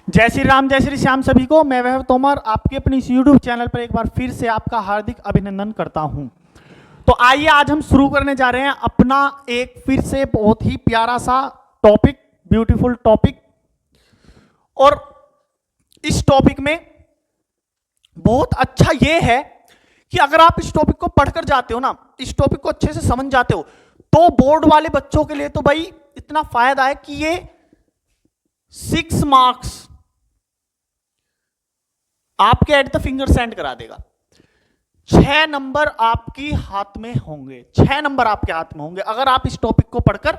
जय श्री राम, जय श्री श्याम सभी को। मैं वैभव तोमर आपके अपने इस YouTube चैनल पर एक बार फिर से आपका हार्दिक अभिनंदन करता हूं। तो आइए आज हम शुरू करने जा रहे हैं अपना एक फिर से बहुत ही प्यारा सा टॉपिक, ब्यूटीफुल टॉपिक। और इस टॉपिक में बहुत अच्छा ये है कि अगर आप इस टॉपिक को पढ़कर जाते हो ना, इस टॉपिक को अच्छे से समझ जाते हो, तो बोर्ड वाले बच्चों के लिए तो भाई इतना फायदा है कि ये 6 मार्क्स आपके एट द फिंगर सेंड करा देगा। 6 नंबर आपकी हाथ में होंगे, 6 नंबर आपके हाथ में होंगे अगर आप इस टॉपिक को पढ़कर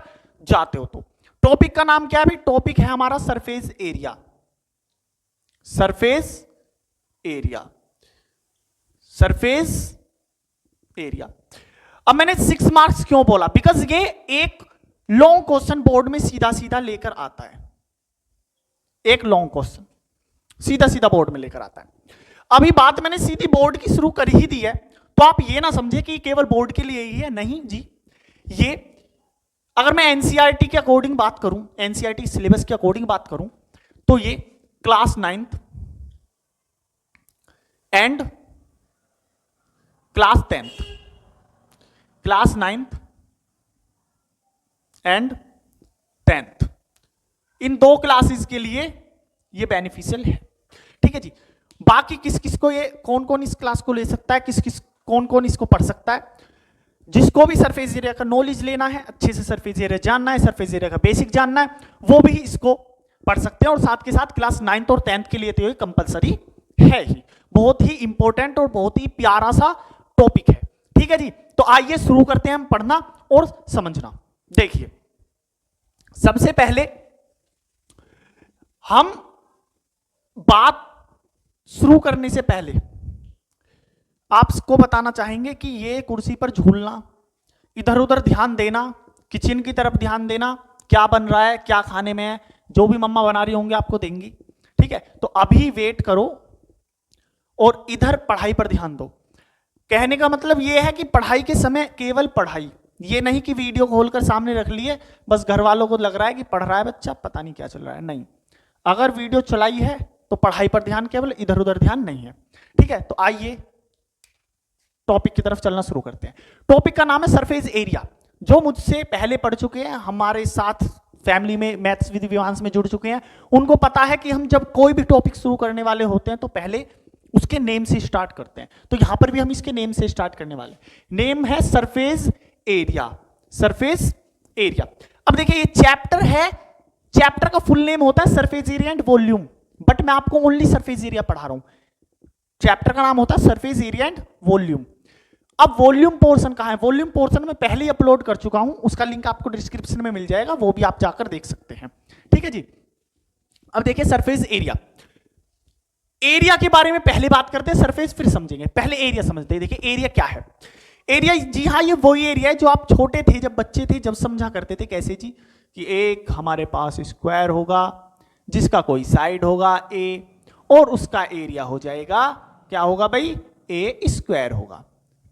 जाते हो तो। टॉपिक का नाम क्या है भाई? टॉपिक है हमारा surface area. Surface area, surface area. अब मैंने 6 मार्क्स क्यों बोला? बिकॉज ये एक लॉन्ग क्वेश्चन बोर्ड में सीधा सीधा लेकर आता है। एक लॉन्ग क्वेश्चन सीधा सीधा बोर्ड में लेकर आता है। अभी बात मैंने सीधी बोर्ड की शुरू कर ही दी है, तो आप ये ना समझे कि केवल बोर्ड के लिए ही है। नहीं जी, ये अगर मैं एनसीईआरटी के अकॉर्डिंग बात करूं, एनसीईआरटी सिलेबस के अकॉर्डिंग बात करूं, तो ये class 9th and class 10th, class 9th and 10th, in 2 classes के लिए ये बेनिफिशियल है। ठीक है जी। बाकी किस किस को, ये कौन कौन इस क्लास को ले सकता है, किस किस कौन कौन इसको पढ़ सकता है? जिसको भी सरफेस एरिया का नॉलेज लेना है, अच्छे से सरफेस एरिया जानना है, सरफेस एरिया का बेसिक जानना है, वो भी इसको पढ़ सकते हैं। और साथ के साथ क्लास 9th और 10th के लिए तो ये कंपलसरी है ही। बहुत ही इंपॉर्टेंट और बहुत ही प्यारा सा टॉपिक है। ठीक है जी। तो आइए शुरू करते हैं हम पढ़ना और समझना। देखिए, सबसे पहले हम बात शुरू करने से पहले आपको बताना चाहेंगे कि ये कुर्सी पर झूलना, इधर उधर ध्यान देना, किचन की तरफ ध्यान देना, क्या बन रहा है, क्या खाने में है, जो भी मम्मा बना रही होंगी आपको देंगी। ठीक है, तो अभी वेट करो और इधर पढ़ाई पर ध्यान दो। कहने का मतलब ये है कि पढ़ाई के समय केवल पढ़ाई, ये नहीं कि वीडियो खोलकर सामने रख लिए, बस घर वालों को लग रहा है कि पढ़ रहा है बच्चा, पता नहीं क्या चल रहा है। नहीं, अगर वीडियो चलाई है तो पढ़ाई पर ध्यान, केवल इधर उधर ध्यान नहीं है। ठीक है, तो आइए टॉपिक की तरफ चलना शुरू करते हैं। टॉपिक का नाम है सरफेस एरिया। जो मुझसे पहले पढ़ चुके हैं, हमारे साथ फैमिली में मैथ्स विद विवांश में जुड़ चुके हैं, उनको पता है कि हम जब कोई भी टॉपिक शुरू करने वाले होते हैं तो पहले उसके नेम से स्टार्ट करते हैं। तो यहां पर भी हम इसके नेम से स्टार्ट करने वाले। नेम है सरफेस एरिया। Surface area. अब देखिए, ये चैप्टर है, चैप्टर का फुल नेम होता है surface area and volume, but मैं आपको ओनली सरफेस एरिया पढ़ा रहा हूं। चैप्टर का नाम होता है सरफेस एरिया एंड वॉल्यूम। अब वॉल्यूम पोर्शन कहां है? वॉल्यूम पोर्शन में पहले ही अपलोड कर चुका हूं, उसका लिंक आपको डिस्क्रिप्शन में मिल जाएगा, वो भी आप जाकर देख सकते हैं। ठीक है जी। अब देखिए सरफेस एरिया। एरिया के बारे में पहले बात करते हैं, सरफेस फिर समझेंगे। पहले एरिया समझते हैं। देखिए एरिया क्या है। एरिया, जी हाँ, ये वही एरिया है जो आप छोटे थे, जब बच्चे थे, जब समझा करते थे। कैसे जी? कि एक हमारे पास स्क्वायर होगा जिसका कोई साइड होगा ए, और उसका एरिया हो जाएगा, क्या होगा भाई? ए स्क्वायर होगा।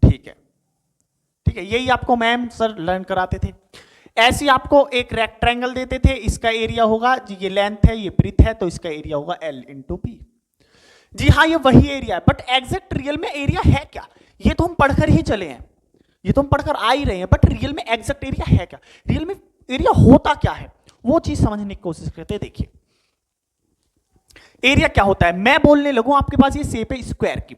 ठीक है, ठीक है, यही आपको मैम सर लर्न कराते थे। ऐसे आपको एक रेक्टेंगल देते थे, इसका एरिया होगा जी, ये लेंथ है, ये ब्रीथ है, तो इसका एरिया होगा L इंटू पी। जी हाँ, ये वही एरिया है, बट एग्जैक्ट रियल में एरिया है क्या? ये तो हम पढ़कर ही चले हैं, ये तो हम पढ़कर आ ही रहे हैं, बट रियल में एग्जैक्ट एरिया है क्या? रियल में एरिया होता क्या है, वो चीज समझने की कोशिश करते हैं। देखिए एरिया क्या होता है। मैं बोलने लगूं, आपके पास ये शेप है स्क्वायर की,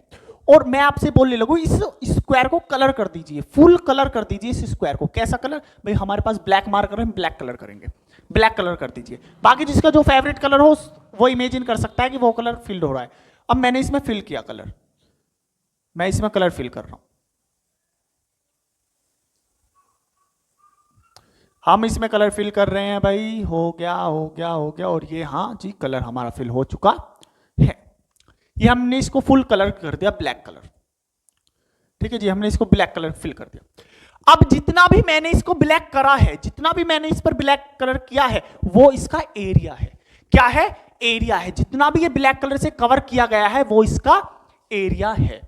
और मैं आपसे बोलने लगूं इस स्क्वायर को कलर कर दीजिए, फुल कलर कर दीजिए इस स्क्वायर को। कैसा कलर भाई? हमारे पास ब्लैक मार्कर है, हम ब्लैक कलर करेंगे, ब्लैक कलर कर दीजिए। बाकी जिसका जो फेवरेट कलर हो वो इमेजिन कर सकता है कि वो कलर फिल्ड हो रहा है। अब मैंने इसमें फिल किया कलर, मैं इसमें कलर फिल कर रहा हूं, हम इसमें कलर फिल कर रहे हैं भाई। हो गया, हो गया, हो गया, और ये हाँ जी कलर हमारा फिल हो चुका है। ये हमने इसको फुल कलर कर दिया, ब्लैक कलर। ठीक है जी, हमने इसको ब्लैक कलर फिल कर दिया। अब जितना भी मैंने इसको ब्लैक करा है, जितना भी मैंने इस पर ब्लैक कलर किया है, वो इसका एरिया है। क्या है? एरिया है। जितना भी ये ब्लैक कलर से कवर किया गया है वो इसका एरिया है।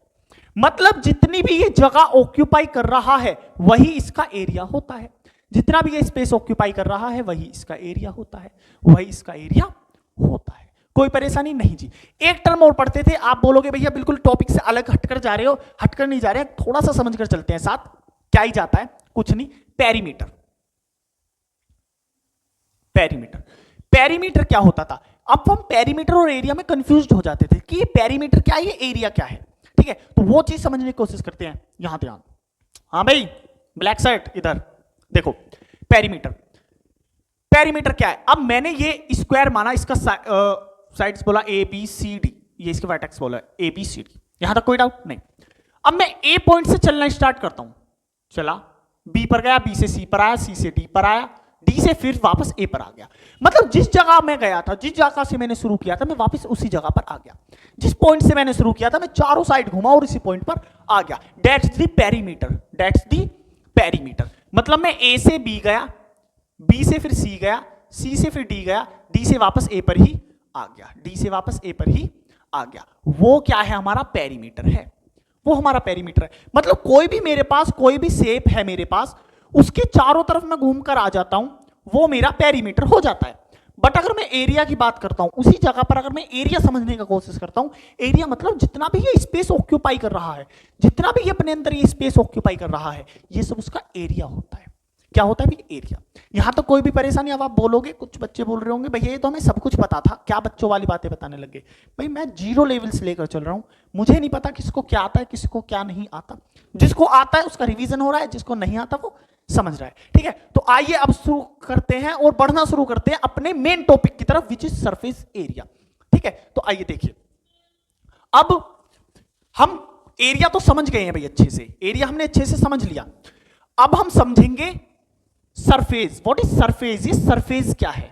मतलब जितनी भी ये जगह ऑक्यूपाई कर रहा है वही इसका एरिया होता है। जितना भी ये स्पेस ऑक्यूपाई कर रहा है वही इसका एरिया होता है, वही इसका एरिया होता है। कोई परेशानी नहीं जी। एक टर्म और पढ़ते थे, आप बोलोगे भैया बिल्कुल टॉपिक से अलग हटकर जा रहे हो, हटकर नहीं जा रहे हैं, थोड़ा सा समझ कर चलते हैं साथ। क्या ही जाता है, कुछ नहीं, पेरीमीटर। पेरीमीटर, पेरीमीटर क्या होता था? अब हम पेरीमीटर और एरिया में कंफ्यूज हो जाते थे कि ये पेरीमीटर क्या है, ये एरिया क्या है। ठीक है, तो वो चीज समझने की कोशिश करते हैं। यहां ध्यान, हाँ भाई ब्लैक शर्ट इधर देखो। पेरीमीटर, पेरीमीटर क्या है? अब मैंने ये स्क्वायर माना, इसका साइड्स बोला ए बी सी डी, ये इसके वर्टेक्स बोला ए बी सी डी, यहां तक कोई डाउट नहीं। अब मैं ए पॉइंट से चलना स्टार्ट करता हूं, चला बी पर गया, बी से सी पर आया, सी से डी पर आया, डी से फिर वापस ए पर आ गया। मतलब जिस जगह मैं गया था, जिस जगह से मैंने शुरू किया था, मैं वापस उसी जगह पर आ गया। जिस पॉइंट से मैंने शुरू किया था, मैं चारों साइड घुमा और इसी पॉइंट पर आ गया। That's the perimeter, that's the perimeter. मतलब मैं ए से बी गया, बी से फिर सी गया, सी से फिर डी गया, डी से वापस ए पर ही आ गया, डी से वापस ए पर ही आ गया। वो क्या है? हमारा पेरीमीटर है, वो हमारा पेरीमीटर है। मतलब कोई भी मेरे पास, कोई भी शेप है मेरे पास, उसके चारों तरफ मैं घूमकर आ जाता हूं, वो मेरा पेरीमीटर हो जाता है। बट अगर मैं एरिया की बात करता हूं, उसी जगह पर अगर मैं एरिया समझने की कोशिश करता हूं, एरिया मतलब जितना भी ये स्पेस ऑक्यूपाई कर रहा है, जितना भी ये अपने अंदर ये स्पेस ऑक्यूपाई कर रहा है, ये सब उसका एरिया होता है। क्या होता है भाई? एरिया। यहां तो कोई भी परेशानी? अब आप बोलोगे, कुछ बच्चे बोल रहे होंगे भैया ये तो हमें सब कुछ पता था, क्या बच्चों वाली बातें बताने लगे? भाई मैं 0 लेवल से लेकर चल रहा हूं, मुझे नहीं पता किसको क्या आता है, किसको क्या नहीं आता। जिसको आता है उसका रिवीजन हो रहा है, जिसको नहीं आता वो समझ रहा है। ठीक है, तो आइए अब शुरू करते हैं और बढ़ना शुरू करते हैं अपने मेन टॉपिक की तरफ, विच इज सरफेस एरिया। ठीक है, तो आइए देखिए, अब हम एरिया तो समझ गए हैं भाई, अच्छे से एरिया हमने अच्छे से समझ लिया। अब हम समझेंगे सरफेस। What is surface? ये सरफेस क्या है,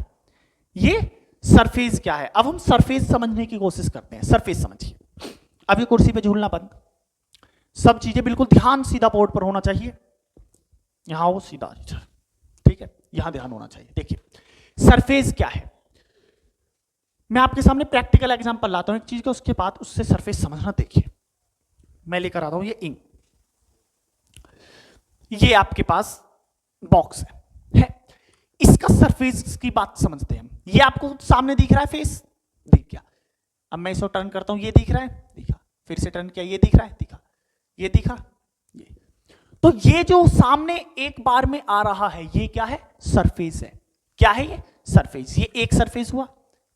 ये सरफेस क्या है? अब हम सरफेस समझने की कोशिश करते हैं। सरफेस समझिए। अब ये कुर्सी पे झूलना बंद, सब चीजें बिल्कुल ध्यान सीधा बोर्ड पर होना चाहिए। यहां वो सीधा, ठीक है, यहां ध्यान होना चाहिए। देखिए सरफेस क्या है, मैं आपके सामने प्रैक्टिकल एग्जांपल लाता हूं एक चीज का, उसके बाद उससे सरफेस समझना। देखिए मैं लेकर आता हूं ये इंक, ये आपके पास बॉक्स है, इसका सरफेस की बात समझते हैं। ये आपको सामने दिख रहा है, फेस दिख गया। अब मैं इसको टर्न करता हूं, ये दिख रहा है, दिखा, फिर से टर्न किया, ये दिख रहा है, दिखा, ये दिखा, ये। तो ये जो सामने एक बार में आ रहा है, ये क्या है? सरफेस है। क्या है ये? सरफेस। ये एक सरफेस हुआ,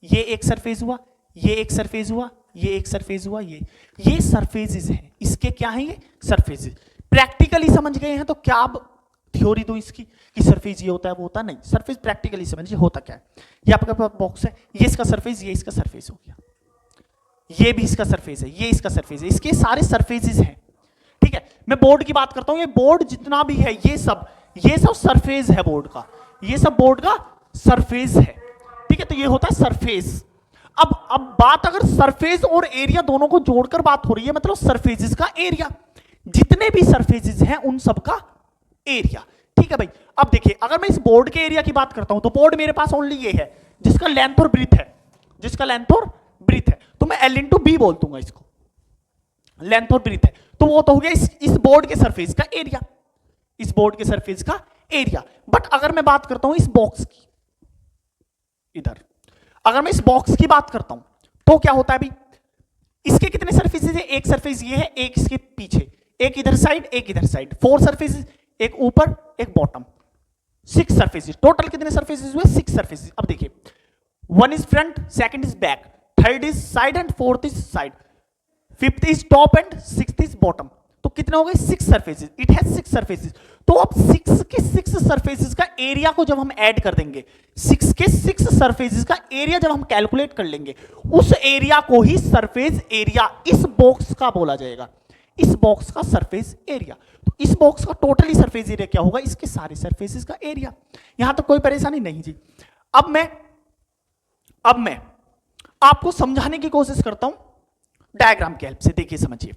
ये एक सरफेस हुआ, ये एक सरफेस हुआ, ये एक सरफेस हुआ, ये सरफेसेस हैं। इसके क्या है? ये सरफेसेस। प्रैक्टिकली समझ गए हैं तो क्या अब थ्योरी दो इसकी कि सरफेस ये होता है वो होता है? नहीं, सरफेस प्रैक्टिकली समझिए होता क्या है। ये आपका बॉक्स है, ये इसका सरफेस, ये इसका सरफेस हो गया, ये भी इसका सरफेस है, ये इसका सरफेस है, इसके सारे सरफेसेस हैं। ठीक है, मैं बोर्ड की बात करता हूं, ये बोर्ड जितना भी है, ये सब सरफेस है बोर्ड का, ये सब बोर्ड का सरफेस है। ठीक है, तो ये होता है सरफेस। अब बात अगर सरफेस और एरिया दोनों को जोड़कर बात हो रही है, मतलब सरफेसेस का एरिया, जितने भी सरफेसेस हैं उन सब का एरिया। ठीक है भाई, अब देखिए अगर मैं इस बोर्ड के एरिया की बात करता हूं, तो बोर्ड मेरे पास ओनली ये है जिसका लेंथ और ब्रीथ है, जिसका लेंथ और ब्रीथ है, तो मैं L इंटू बी बोल दूंगा इसको, लेंथ और ब्रीथ है, तो वो तो हो गया इस बोर्ड के सरफेस का एरिया, इस बोर्ड के सरफेस का एरिया। बट अगर मैं बात करता हूं इस बॉक्स की, इधर अगर मैं इस बॉक्स की बात करता हूं, तो क्या होता है भाई? इसके कितने सरफेसेस है? एक सरफेस ये है, एक इसके पीछे, एक इधर साइड, एक इधर साइड, 4 सरफेसेस, एक ऊपर एक बॉटम, 6 सरफेसेस। टोटल कितने सरफेसेस हुए? 6 सरफेसेस। अब देखिए 1 is front, second is back, third is side and fourth is side, fifth is top and sixth is bottom. तो कितने हो गए? 6 सरफेसेस। It has 6 surfaces. तो अब 6 के 6 सरफेसेस का एरिया को जब हम ऐड कर देंगे, 6 के 6 सरफेसेस का एरिया जब हम कैलकुलेट कर लेंगे, उस एरिया को ही सरफेस एरिया इस बॉक्स का बोला जाएगा, इस बॉक्स का सरफेस एरिया। तो इस बॉक्स का टोटली सरफेस एरिया क्या होगा? इसके सारे सरफेसेस का एरिया। यहां तक कोई परेशानी नहीं जी। अब मैं आपको समझाने की कोशिश करता हूं डायग्राम की हेल्प से। देखिए समझिए।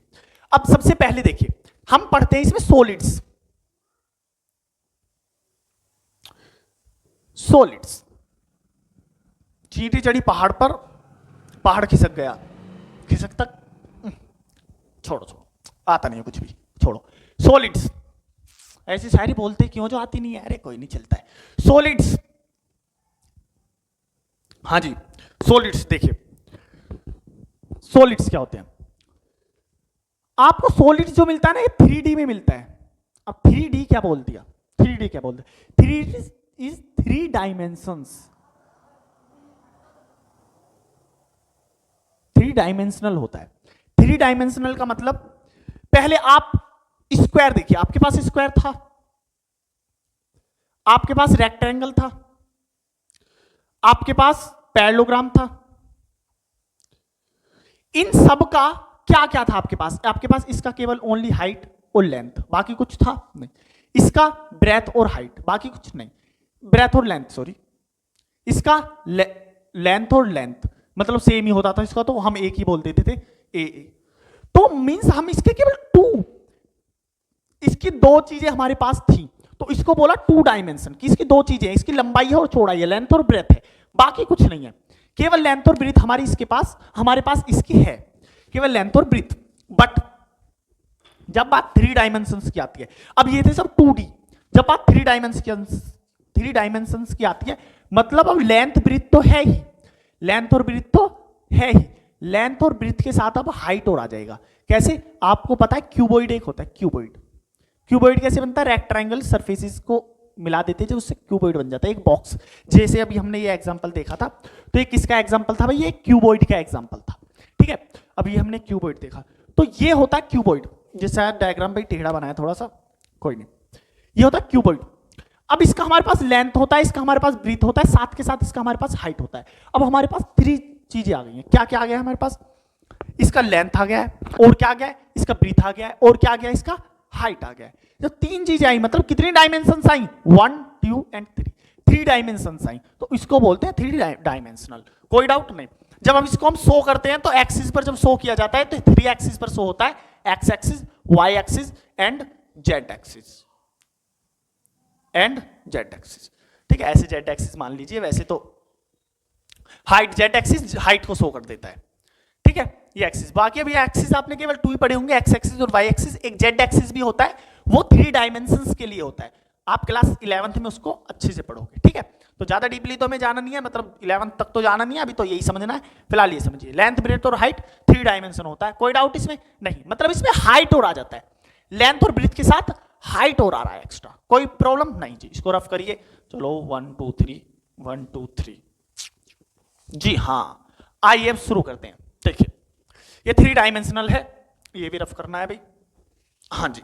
अब सबसे पहले देखिए, हम पढ़ते हैं इसमें सॉलिड्स। सॉलिड्स, चींटी चढ़ी पहाड़ पर, पहाड़ खिसक गया, खिसक तक, छोड़ो आता नहीं है कुछ भी, छोड़ो। सॉलिड्स, ऐसी शायरी बोलते क्यों जो आती नहीं है? अरे कोई नहीं, चलता है। सॉलिड्स, हाँ जी सॉलिड्स। देखिए सॉलिड्स क्या होते हैं? आपको सॉलिड्स जो मिलता है ना, ये 3D में मिलता है। अब 3D क्या बोल दिया? 3D क्या बोल दिया? 3D इज 3 डायमेंशंस, 3 डायमेंशनल होता है। 3 डायमेंशनल का मतलब, पहले आप स्क्वायर देखिए, आपके पास स्क्वायर था, आपके पास रेक्टेंगल था, आपके पास पैरेललोग्राम था। इन सब का क्या क्या था आपके पास? आपके पास इसका केवल ओनली हाइट और लेंथ, बाकी कुछ था नहीं। इसका ब्रेथ और हाइट, बाकी कुछ नहीं। ब्रेथ और लेंथ, सॉरी, इसका लेंथ और लेंथ मतलब सेम ही होता था इसका, तो हम एक ही बोल देते थे ए। तो मींस हम इसके केवल 2, इसकी 2 चीजें हमारे पास थी, तो इसको बोला 2 डायमेंशन की। इसकी 2 चीजें, इसकी लंबाई है और चौड़ाई है, लेंथ और ब्रेथ है, बाकी कुछ नहीं है। केवल लेंथ और ब्रीथ हमारी इसके पास, हमारे पास इसकी है केवल लेंथ और ब्रीथ। बट जब बात 3 डायमेंशंस की आती है, अब ये थे सब 2D, जब बात 3 डायमेंशंस की आती है, मतलब अब लेंथ ब्रीथ तो है ही, लेंथ और ब्रीथ तो है ही, लेंथ और ब्रीथ के साथ अब हाइट और आ जाएगा। कैसे? आपको पता है क्यूबॉइड एक होता है, क्यूबॉइड। क्यूबॉइड कैसे बनता है? रेक्टेंगल सरफेसेस को मिला देते हैं, जो उससे क्यूबॉइड बन जाता है, एक बॉक्स। जैसे अभी हमने ये एग्जांपल देखा था, तो ये किसका एग्जांपल था भाई? ये क्यूबॉइड का एग्जांपल था, ठीक है। अभी हमने क्यूबॉइड देखा, तो ये होता है क्यूबॉइड। जैसे डायग्राम भाई टेढ़ा बनाया थोड़ा सा, कोई नहीं, ये होता है क्यूबॉइड। अब इसका हमारे पास लेंथ होता है, इसका हमारे पास ब्रीथ होता है, साथ के साथ इसका हमारे पास हाइट होता है। अब हमारे पास 3 चीजें आ गई हैं। क्या क्या आ गया हमारे पास? इसका लेंथ आ गया है, और क्या आ गया है? इसका ब्रीथ आ गया है, और क्या आ गया है? इसका हाइट आ गया है। जब 3 चीजें आई, मतलब कितनी डायमेंशंस आई? 1, 2 एंड 3, 3 डायमेंशंस आई, तो इसको बोलते हैं 3 डायमेंशनल। कोई डाउट नहीं। जब हम इसको शो करते हैं, तो एक्सिस पर जब शो किया जाता है, तो 3 एक्सिस पर शो होता है, X axis, Y axis and Z axis, and Z axis, ठीक है। ऐसे जेड एक्सिस मान लीजिए, वैसे तो हाइट, जेड एक्सिस हाइट को शो कर देता है, ठीक है, ये एक्सिस। बाकी अभी एक्सिस आपने केवल 2 ही पढ़े होंगे, एक्स एक्सिस और वाई एक्सिस। एक जेड एक्सिस भी होता है, वो 3 डायमेंशंस के लिए होता है। आप क्लास 11th में उसको अच्छे से पढ़ोगे, ठीक है। तो ज्यादा डीपली तो हमें जाना नहीं है, मतलब 11th तक तो जाना नहीं है, अभी तो यही समझना है। फिलहाल ये समझिए, लेंथ ब्रेथ और हाइट 3 डायमेंशन होता है। कोई डाउट इसमें नहीं, मतलब इसमें हाइट और आ जाता है, लेंथ और ब्रेथ के साथ हाइट और आ रहा है एक्स्ट्रा, कोई प्रॉब्लम नहीं जी। इसको रफ करिए, चलो 1 2 3 1 2 3 जी हाँ। आइए अब शुरू करते हैं। देखिए ये 3 डायमेंशनल है, ये भी रफ करना है भाई, हाँ जी।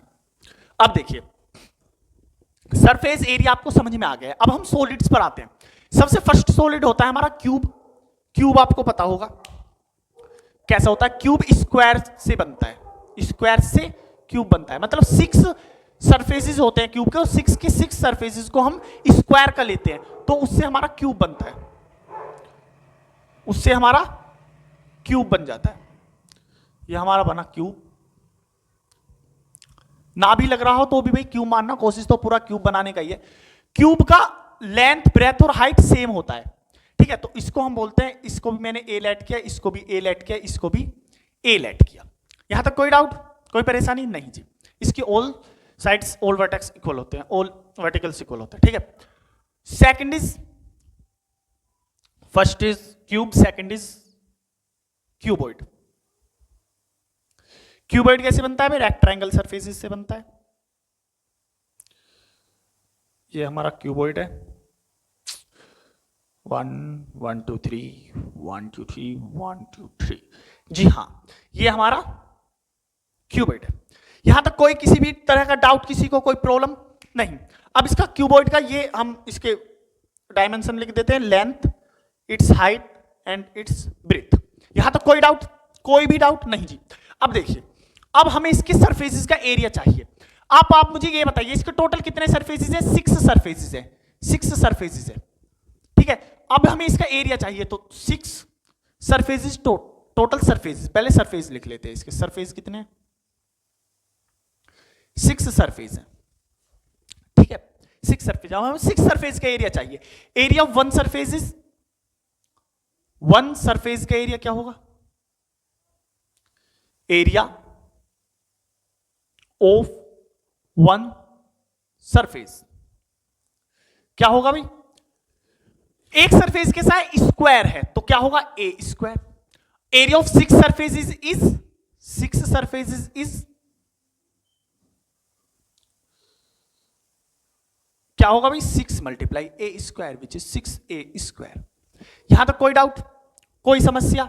अब देखिए सरफेस एरिया आपको समझ में आ गया है। अब हम सॉलिड्स पर आते हैं। सबसे फर्स्ट सॉलिड होता है हमारा क्यूब। क्यूब आपको पता होगा कैसा होता है? क्यूब स्क्वायर से बनता है, स्क्वायर से क्यूब बनता है, मतलब 6 सरफेसेस होते हैं क्यूब के, और 6 के 6 सरफेसेस को हम स्क्वायर का लेते हैं, तो उससे हमारा क्यूब बनता है, उससे हमारा क्यूब बन जाता है। ये हमारा बना क्यूब। ना भी लग रहा हो तो भी भाई क्यूब मानना, कोशिश तो पूरा क्यूब बनाने का ही है। क्यूब का लेंथ ब्रेथ और हाइट सेम होता है, ठीक है। तो इसको हम बोलते हैं, इसको भी मैंने ए लेट किया, इसको भी ए लेट किया, इसको भी ए लेट किया। यहां तक कोई डाउट, कोई परेशानी नहीं जी। इसकी all sides, all vertex equal होते हैं, ऑल वर्टिकल्स इक्वल होते हैं, ठीक है। Second is, first is cube, second is cuboid. Cuboid कैसे बनता है भाई? रेक्टेंगल सरफेसेस से बनता है। ये हमारा क्यूबॉइड है, 1 1 2 3 1 2 3 1 2 3 जी हाँ, ये हमारा क्यूबॉइड है। यहां तक कोई किसी भी तरह का डाउट, किसी को कोई प्रॉब्लम नहीं। अब इसका क्यूबॉइड का ये हम इसके डायमेंशन लिख देते हैं, length, it's height and it's breath. यहां तक कोई डाउट, कोई भी डाउट नहीं जी। अब देखिए, अब हमें इसके सरफेसेस का एरिया चाहिए। आप मुझे ये बताइए, इसके टोटल कितने सरफेसेस हैं? 6 सरफेसेस हैं, 6 सरफेसेस है, ठीक है। अब हमें इसका एरिया चाहिए, तो 6 सरफेसेस, टोटल सरफेसेस, पहले सरफेस लिख लेते हैं। इसके सरफेस कितने हैं? 6 सरफेस है, ठीक है, 6 सरफेस। अब हमें 6 सरफेस का एरिया चाहिए। Area of 1 surface is, 1 surface का एरिया क्या होगा? एरिया ऑफ 1 सरफेस क्या होगा भाई? एक सरफेस के साथ स्क्वायर है, तो क्या होगा? A square. Area of six surfaces is क्या होगा भाई, 6 multiply a square which is 6a²। यहां तक कोई डाउट, कोई समस्या,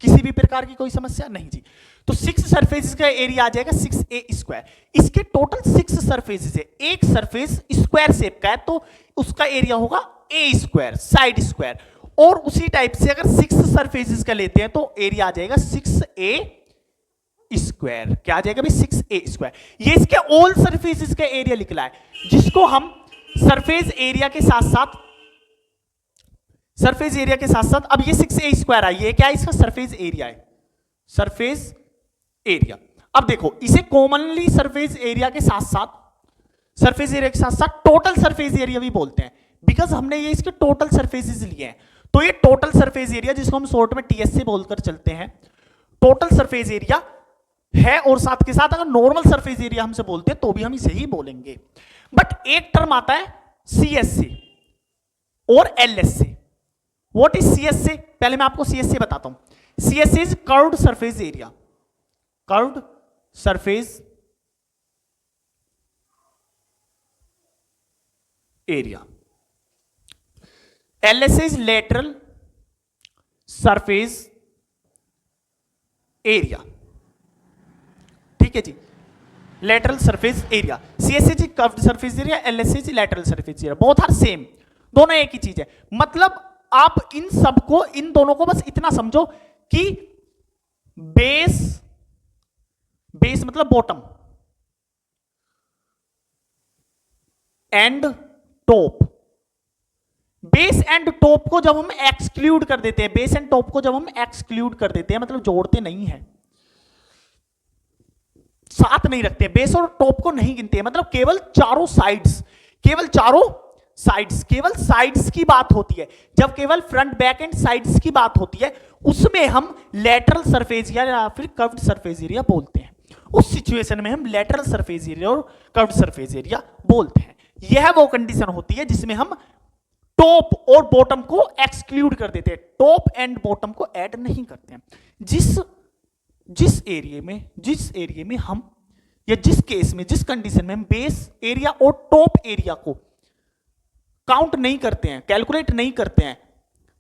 किसी भी प्रकार की कोई समस्या नहीं जी। तो 6 सरफेसेस का एरिया आ जाएगा 6a²। इसके टोटल 6 सरफेसेस है, एक सरफेस स्क्वायर शेप का है तो उसका एरिया होगा a², साइड स्क्वायर। और उसी टाइप से अगर 6 सरफेसेस का लेते हैं तो एरिया आ जाएगा 6a²। क्या आ जाएगा भाई, 6a²। ये इसके ऑल सरफेसेस का एरिया निकला है, जिसको हम सरफेस एरिया के साथ साथ अब ये 6a² आई है, क्या है इसका सरफेस एरिया है, सरफेस एरिया। अब देखो इसे कॉमनली सरफेस एरिया के साथ साथ टोटल सरफेस एरिया भी बोलते हैं, बिकॉज हमने ये इसके टोटल सरफेसेस लिए हैं। तो ये टोटल सरफेस एरिया, जिसको हम शॉर्ट में टीएस से बोलकर चलते हैं, टोटल सरफेस एरिया है। और साथ के साथ अगर नॉर्मल सरफेस एरिया हमसे बोलते हैं तो भी हम इसे ही बोलेंगे। बट एक टर्म आता है सीएस से और एलएस से। व्हाट इज सीएस से, पहले मैं आपको सीएस से बताता हूं। CS is curved surface area, curved surface area. LS is lateral surface area, ठीक है जी, lateral surface area. CSH is curved surface area, LSH lateral surface area, both are same, दोनों एक ही चीज है। मतलब आप इन सबको, इन दोनों को बस इतना समझो कि बेस मतलब bottom and top. Base and top को जब हम एक्सक्लूड कर देते हैं, बेस एंड टॉप को जब हम एक्सक्लूड कर देते हैं, मतलब जोड़ते नहीं है, साथ नहीं रखते हैं, बेस और टॉप को नहीं गिनते हैं, मतलब केवल केवल साइड्स की बात होती है। जब केवल फ्रंट बैक एंड साइड्स की बात होती है, उसमें हम लेटरल सरफेस या फिर कर्व्ड सरफेस एरिया बोलते हैं। उस सिचुएशन में हम लेटरल सरफेस एरिया और कर्व्ड सरफेस एरिया बोलते हैं। यह वो कंडीशन होती है जिसमें हम टॉप और बॉटम को एक्सक्लूड कर देते हैं, टॉप एंड बॉटम को ऐड नहीं करते हैं। जिस एरिया में हम, या जिस केस में, जिस कंडीशन में हम बेस एरिया और टॉप एरिया को काउंट नहीं करते हैं, कैलकुलेट नहीं करते हैं,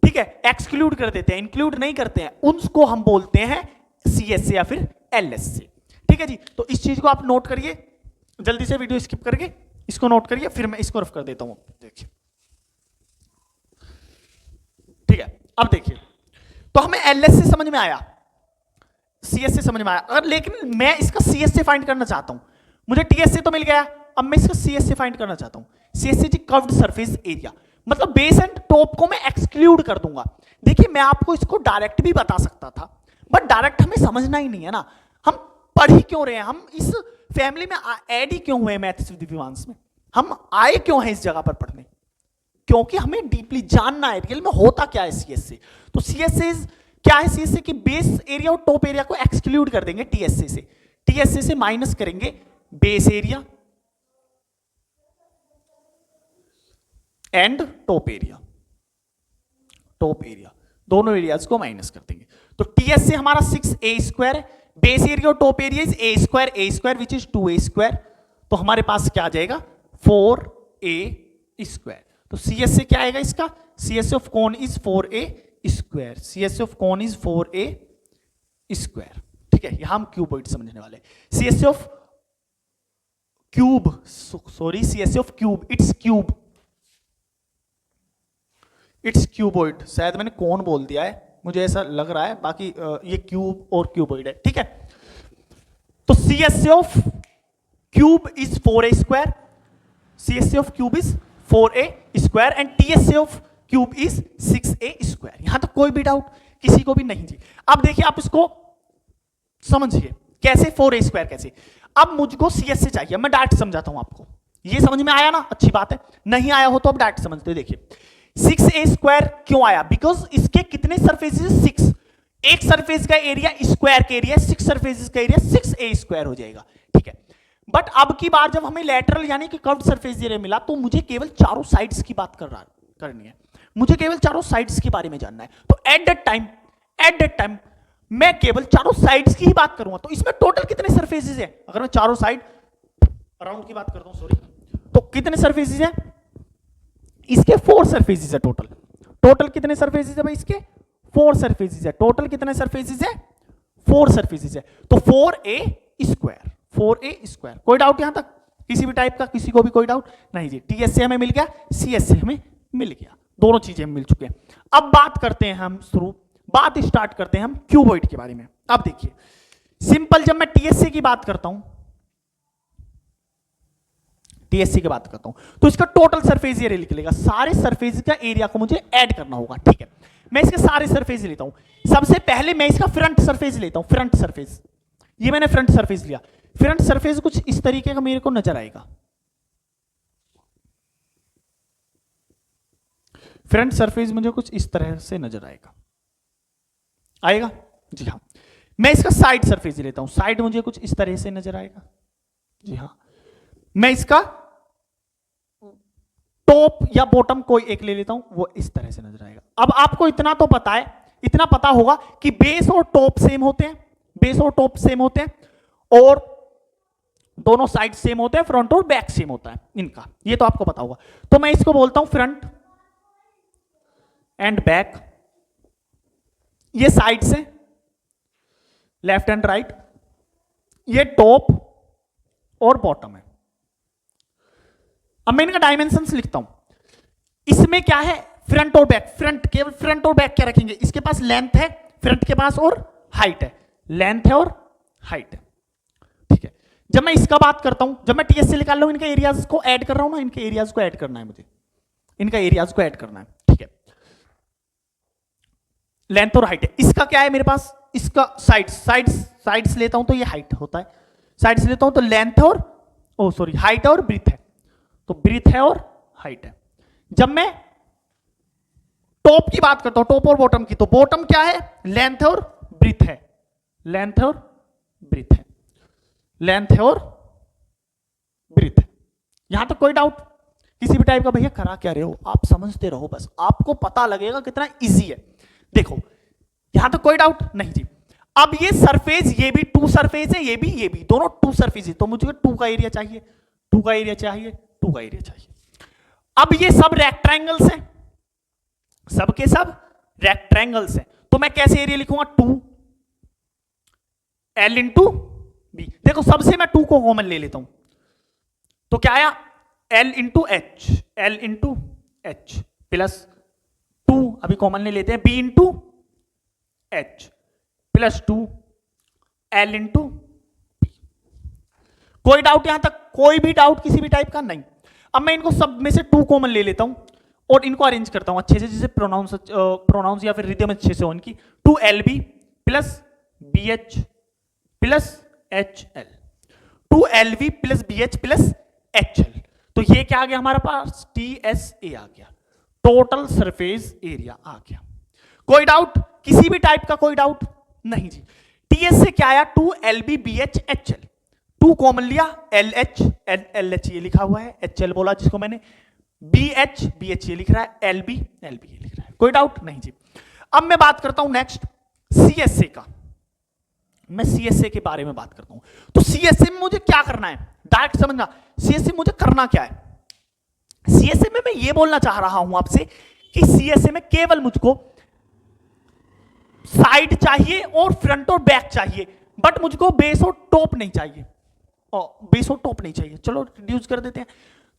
ठीक है, एक्सक्लूड कर देते हैं, इंक्लूड नहीं करते हैं, उसको हम बोलते हैं सीएस से या फिर एलएस से। ठीक है जी, तो इस चीज को आप नोट करिए, जल्दी से वीडियो स्किप करके इसको नोट करिए, फिर मैं इसको रफ कर देता हूं। देखिए, ठीक है, अब देखिए, तो हमें एलएस से समझ में आया, सीएस से समझ में आया, अगर लेकिन मैं इसका सीएस से फाइंड करना चाहता हूं, मुझे टीएस से तो मिल गया, अब मैं इसका सीएस से फाइंड करना चाहता हूं। सीएस से कर्व्ड सरफेस एरिया, मतलब बेस एंड टॉप को मैं एक्सक्लूड कर दूंगा। देखिए, मैं आपको इसको डायरेक्ट भी बता सकता था, बट डायरेक्ट हमें समझना ही नहीं है ना, हम पढ़ ही क्यों रहे हैं, हम इस फैमिली में ऐड ही क्यों हुए, मैथ्स विद विवांश में हम आए क्यों हैं इस जगह पर पढ़ने, क्योंकि हमें डीपली जानना है रियल में होता क्या है सीएस से। तो सीएस से क्या है, सीएस से कि बेस एरिया और टॉप एरिया को एक्सक्लूड कर देंगे टीएसए से, टीएसए से माइनस करेंगे base area and top area, दोनों एरियाज को माइनस कर देंगे। तो टीएस से हमारा 6a², बेस एरिया और top area is a² which is 2a², तो हमारे पास क्या आ जाएगा 4a²। तो सीएस से क्या आएगा इसका, CS of cone is 4a², CS of cone is 4a²। ठीक है, यहां हम क्यूबॉइड समझने वाले। CS of cube, sorry, CS of cube, it's cuboid, शायद मैंने कौन बोल दिया है, मुझे ऐसा लग रहा है, बाकी ये क्यूब और क्यूबॉइड है। ठीक है, तो CS of cube is 4a², CS of cube is 4a² and TS of cube is 6a²। यहां तक कोई भी डाउट किसी को भी नहीं जी। अब देखिए, आप इसको समझिए कैसे 4a² कैसे। अब मुझको सीएस से चाहिए, मैं डायरेक्ट समझाता हूं आपको, ये समझ में आया ना, अच्छी बात है, नहीं आया हो तो आप डायरेक्ट समझते हो। देखिए 6a² क्यों आया, बिकॉज इसके कितने सरफेसेस, 6, एक सरफेस का एरिया स्क्वायर का एरिया 6 सरफेसेस का एरिया 6a² हो जाएगा। ठीक है, बट अब की बार जब हमें लेटरल यानी कि कर्व्ड सरफेस एरिया मिला, तो मुझे केवल चारों साइड्स की बात करनी है, मुझे केवल चारों साइड्स के बारे में जानना है। तो एट दैट टाइम मैं केवल चारों साइड्स की ही बात करूंगा, तो इसमें टोटल कितने सरफेसेस है, अगर मैं चारों साइड अराउंड की बात करता हूं, सॉरी, तो कितने सरफेसेस है, इसके 4 सरफेसेस है टोटल। टोटल कितने सरफेसेस है भाई, इसके 4 सरफेसेस है। टोटल कितने सरफेसेस है, 4 सरफेसेस है। तो 4a स्क्वायर, 4a स्क्वायर। कोई डाउट यहां तक किसी भी टाइप का, किसी को भी कोई डाउट नहीं जी। टीएस से हमें मिल गया, सीएस से हमें मिल गया, दोनों चीजें मिल चुके हैं। अब बात करते हैं हम बात स्टार्ट करते हैं हम क्यूबॉइड के बारे में। अब देखिए सिंपल, जब मैं टीएससी की बात करता हूं, टीएससी की बात करता हूं, तो इसका टोटल सरफेस एरिया निकलेगा। सारे सरफेस का एरिया को मुझे ऐड करना होगा, ठीक है। मैं इसके सारे सरफेस लेता हूं। सबसे पहले मैं इसका फ्रंट सरफेस लेता हूं, फ्रंट सरफेस। ये मैंने फ्रंट सरफेस लिया। फ्रंट सरफेस कुछ इस तरीके का मेरे को नजर आएगा। फ्रंट सरफेस मुझे कुछ इस तरह से नजर आएगा जी हाँ। मैं इसका साइड सरफेस लेता हूं, साइड मुझे कुछ इस तरह से नजर आएगा जी हाँ। मैं इसका टॉप या बॉटम कोई एक ले लेता हूं, वो इस तरह से नजर आएगा। अब आपको इतना तो पता है, इतना पता होगा कि बेस और टॉप सेम होते हैं, बेस और टॉप सेम होते हैं, और दोनों साइड सेम होते हैं, फ्रंट और बैक सेम होता है इनका, ये तो आपको पता होगा। तो मैं इसको बोलता हूं फ्रंट एंड बैक। ये साइड से लेफ्ट एंड राइट, ये टॉप और बॉटम है। अब मैं इनका डायमेंशंस लिखता हूं। इसमें क्या है, फ्रंट और बैक। फ्रंट, केवल फ्रंट और बैक क्या रखेंगे, इसके पास लेंथ है फ्रंट के पास और हाइट है, लेंथ है और हाइट है, ठीक है। जब मैं इसका बात करता हूं, जब मैं टीएस से निकाल रहा हूं, इनके एरियाज को ऐड कर रहा हूं ना, इनके एरियाज को ऐड करना है मुझे, इनका एरियाज को ऐड करना है, ठीक है। लेंथ और हाइट है। इसका क्या है मेरे पास, इसका साइड्स लेता हूं तो ये हाइट होता है, साइड्स लेता हूं तो लेंथ है और सॉरी हाइट और ब्रीथ है, तो ब्रीथ है और हाइट है। जब मैं टॉप की बात करता हूं, टॉप और बॉटम की, तो बॉटम क्या है, लेंथ है और ब्रीथ है, लेंथ है और ब्रीथ है, लेंथ है और ब्रीथ है। यहां तक कोई डाउट किसी भी टाइप का, भैया करा क्या रहे हो, आप समझते रहो बस, आपको पता लगेगा कितना इजी है। देखो यहां तक कोई डाउट नहीं जी। अब ये सरफेस, ये भी 2 सरफेस है, ये भी दोनों 2 सरफेस है, तो मुझे 2 का एरिया चाहिए, 2 का एरिया चाहिए, 2 का एरिया चाहिए। अब ये सब रेक्टेंगल्स हैं, सबके सब रेक्टेंगल्स हैं, तो मैं कैसे एरिया लिखूंगा, 2 L इंटू बी। देखो सबसे मैं 2 को कॉमन ले लेता हूं, तो क्या आया, L into H, L into H plus 2, अभी कॉमन ले लेते हैं, B into H plus 2 L into B. कोई डाउट यहां तक, कोई भी डाउट किसी भी टाइप का नहीं। अब मैं इनको सब में से 2 कॉमन ले लेता हूं और इनको अरेंज करता हूं अच्छे से, जिसे प्रोनाउंस या फिर रिदम अच्छे से हो इनकी। 2LB plus BH plus HL, 2LV plus BH plus HL। तो ये क्या आ गया हमारे पास, TSA आ गया, टोटल सरफेस एरिया आ गया। कोई डाउट किसी भी टाइप का, कोई डाउट नहीं जी। टीएस से क्या आया, 2LB BH HL, 2 कॉमन लिया, LH ये लिखा हुआ है, HL बोला जिसको मैंने, BH ये लिख रहा है, LB ये लिख रहा है, कोई डाउट नहीं जी। अब मैं बात करता हूं नेक्स्ट CSA का। मैं CSA के बारे में बात करता हूं। तो CSA में मुझे क्या करना है, डायरेक्ट समझना, CSA में मुझे करना क्या है। CSA में मैं ये बोलना चाह रहा हूं आपसे कि CSA में केवल मुझको साइड चाहिए और फ्रंट और बैक चाहिए, बट मुझको बेस और टॉप नहीं चाहिए, बेस और टॉप नहीं चाहिए। चलो रिड्यूस कर देते हैं,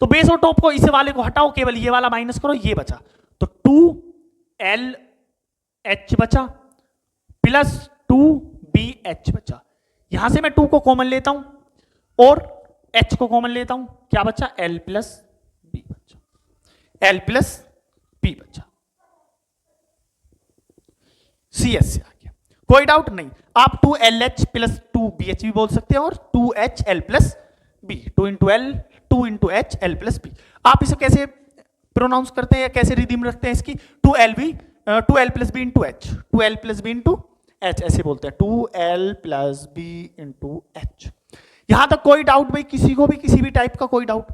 तो बेस और टॉप को, इस वाले को हटाओ, केवल ये वाला माइनस करो, ये बचा, तो 2LH बचा प्लस 2BH बचा। यहां से मैं 2 को कॉमन लेता हूं और H को कॉमन लेता हूं, क्या बचा, L प्लस B बचा, L प्लस B बचा। CS से आ गया, कोई डाउट नहीं। आप 2LH प्लस 2BH भी बोल सकते हैं और 2HL plus B, 2 into L, 2 into H, L plus B। आप इसे कैसे प्रोनाउंस करते हैं या कैसे रिदीम रखते हैं इसकी, 2L plus B into H, 2L plus B into H, ऐसे बोलते हैं, 2L plus B into H। यहां तक कोई डाउट भाई, किसी को भी किसी भी टाइप का कोई डाउट,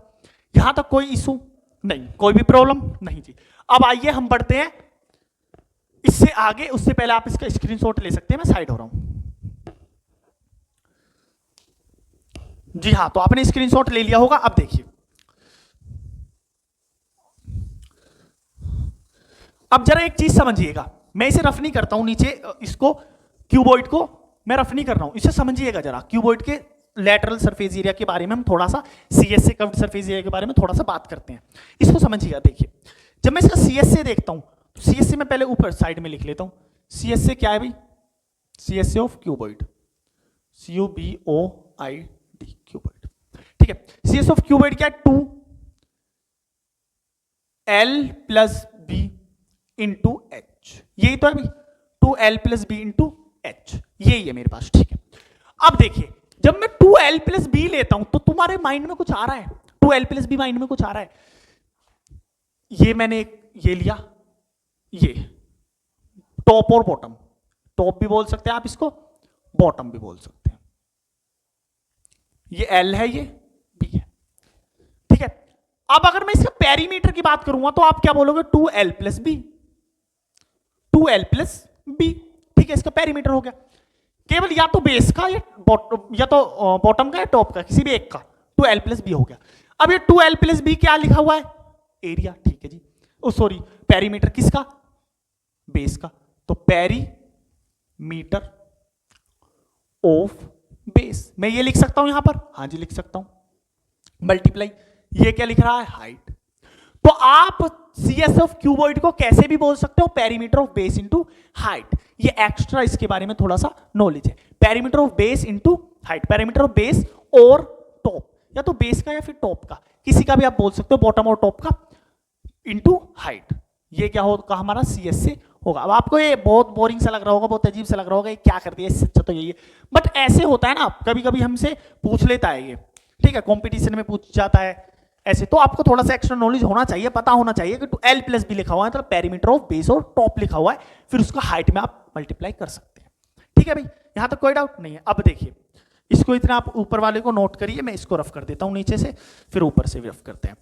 यहां तक कोई इशू नहीं, कोई भी प्रॉब्लम नहीं जी। अब आइए हम बढ़ते हैं इससे आगे उससे पहले आप इसका स्क्रीनशॉट ले सकते हैं, मैं साइड हो रहा हूं। जी हाँ, तो आपने स्क्रीनशॉट ले लिया होगा। अब देखिए, अब जरा एक चीज समझिएगा, मैं इसे रफ नहीं करता हूं नीचे, इसको क्यूबॉइड को मैं रफ नहीं कर रहा हूं, इसे समझिएगा जरा। क्यूबॉइड के लैटरल सरफेस एरिया के बारे में हम थोड़ा सा, सीएस से कर्व्ड सरफेस एरिया के बारे में थोड़ा सा बात करते हैं, इसको समझिएगा। देखिए, जब मैं इसका सीएस से देखता हूं, तो सीएस से मैं पहले ऊपर साइड में लिख लेता हूं। सीएस से क्या है भाई? सीएस से ऑफ क्यूबॉइड, CUBOID, क्यूबॉइड। ठीक है, सीएस ऑफ क्यूबॉइड क्या है? 2L + B × H, यही तो है भाई, 2L + B × H, यही है मेरे पास। ठीक है, अब देखिए, जब मैं 2L + B लेता हूं तो तुम्हारे माइंड में कुछ आ रहा है? 2L + B माइंड में कुछ आ रहा है? ये मैंने ये लिया, ये टॉप और बॉटम, टॉप भी बोल सकते हैं आप इसको, बॉटम भी बोल सकते हैं। ये L है, ये B है। ठीक है, अब अगर मैं इसका पेरीमीटर की बात करूंगा तो आप क्या बोलोगे? 2L + B, 2L + B। ठीक है, इसका पेरीमीटर हो गया। केवल या तो बेस का या तो बॉटम का या टॉप का, किसी भी एक का 2L + B हो गया। अब ये 2L + B क्या लिखा हुआ है? एरिया। ठीक है जी, सॉरी, पेरीमीटर किसका? बेस का। तो पेरीमीटर ऑफ बेस, मैं ये लिख सकता हूं यहां पर, हाँ जी लिख सकता हूं, मल्टीप्लाई, ये क्या लिख रहा है? हाइट। तो आप सीएस ऑफ क्यूबॉइड को कैसे भी बोल सकते हो? Perimeter of base into height. ये एक्स्ट्रा इसके बारे में थोड़ा सा नॉलेज है। Perimeter of base into height, perimeter of base और टॉप, या तो बेस का या फिर टॉप का, किसी का भी आप बोल सकते हो, बॉटम और टॉप का, इंटू हाइट। ये क्या होगा हमारा? सीएस से होगा। अब आपको ये बहुत बोरिंग सा लग रहा होगा, बहुत अजीब सा लग रहा होगा, ये क्या कर दिया, इससे अच्छा तो यही है। बट ऐसे होता है ना, कभी कभी हमसे पूछ लेता है ये, ठीक है, कंपटीशन में पूछ जाता है ऐसे, तो आपको थोड़ा सा एक्स्ट्रा नॉलेज होना चाहिए, पता होना चाहिए कि 2L + B लिखा हुआ है तो पेरीमीटर ऑफ बेस और टॉप लिखा हुआ है, फिर उसका हाइट में आप मल्टीप्लाई कर सकते हैं। ठीक है भाई, यहां तक कोई डाउट नहीं है। अब देखिए, इसको इतना आप ऊपर वाले को नोट करिए, मैं इसको रफ कर देता हूं नीचे से, फिर ऊपर से भी रफ करते हैं।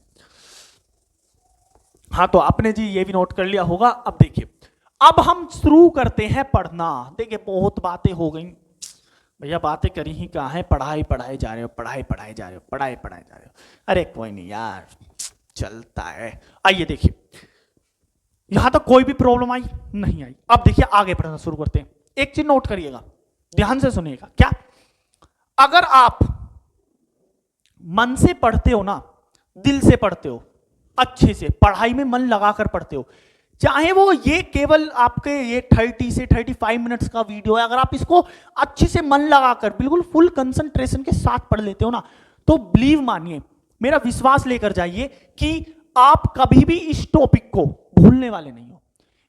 हाँ, तो आपने जी ये भी नोट कर लिया होगा। अब देखिए, अब हम शुरू करते हैं पढ़ना। देखिए, बहुत बातें हो गई भैया, बातें करी ही कहाँ है, पढ़ाई पढ़ाए जा रहे हो, पढ़ाई पढ़ाए जा रहे हो, पढ़ाई पढ़ाए जा रहे हो। अरे कोई नहीं यार, चलता है। आइए देखिए, यहां तक कोई भी प्रॉब्लम आई? नहीं आई। अब देखिए, आगे पढ़ना शुरू करते हैं। एक चीज नोट करिएगा, ध्यान से सुनिएगा। क्या? अगर आप मन से पढ़ते हो ना, दिल से पढ़ते हो, अच्छे से पढ़ाई में मन लगाकर पढ़ते हो, चाहे वो ये केवल आपके ये 30 से 35 मिनट्स का वीडियो है, अगर आप इसको अच्छे से मन लगाकर बिल्कुल फुल कंसंट्रेशन के साथ पढ़ लेते हो ना, तो बिलीव मानिए, मेरा विश्वास लेकर जाइए कि आप कभी भी इस टॉपिक को भूलने वाले नहीं हो।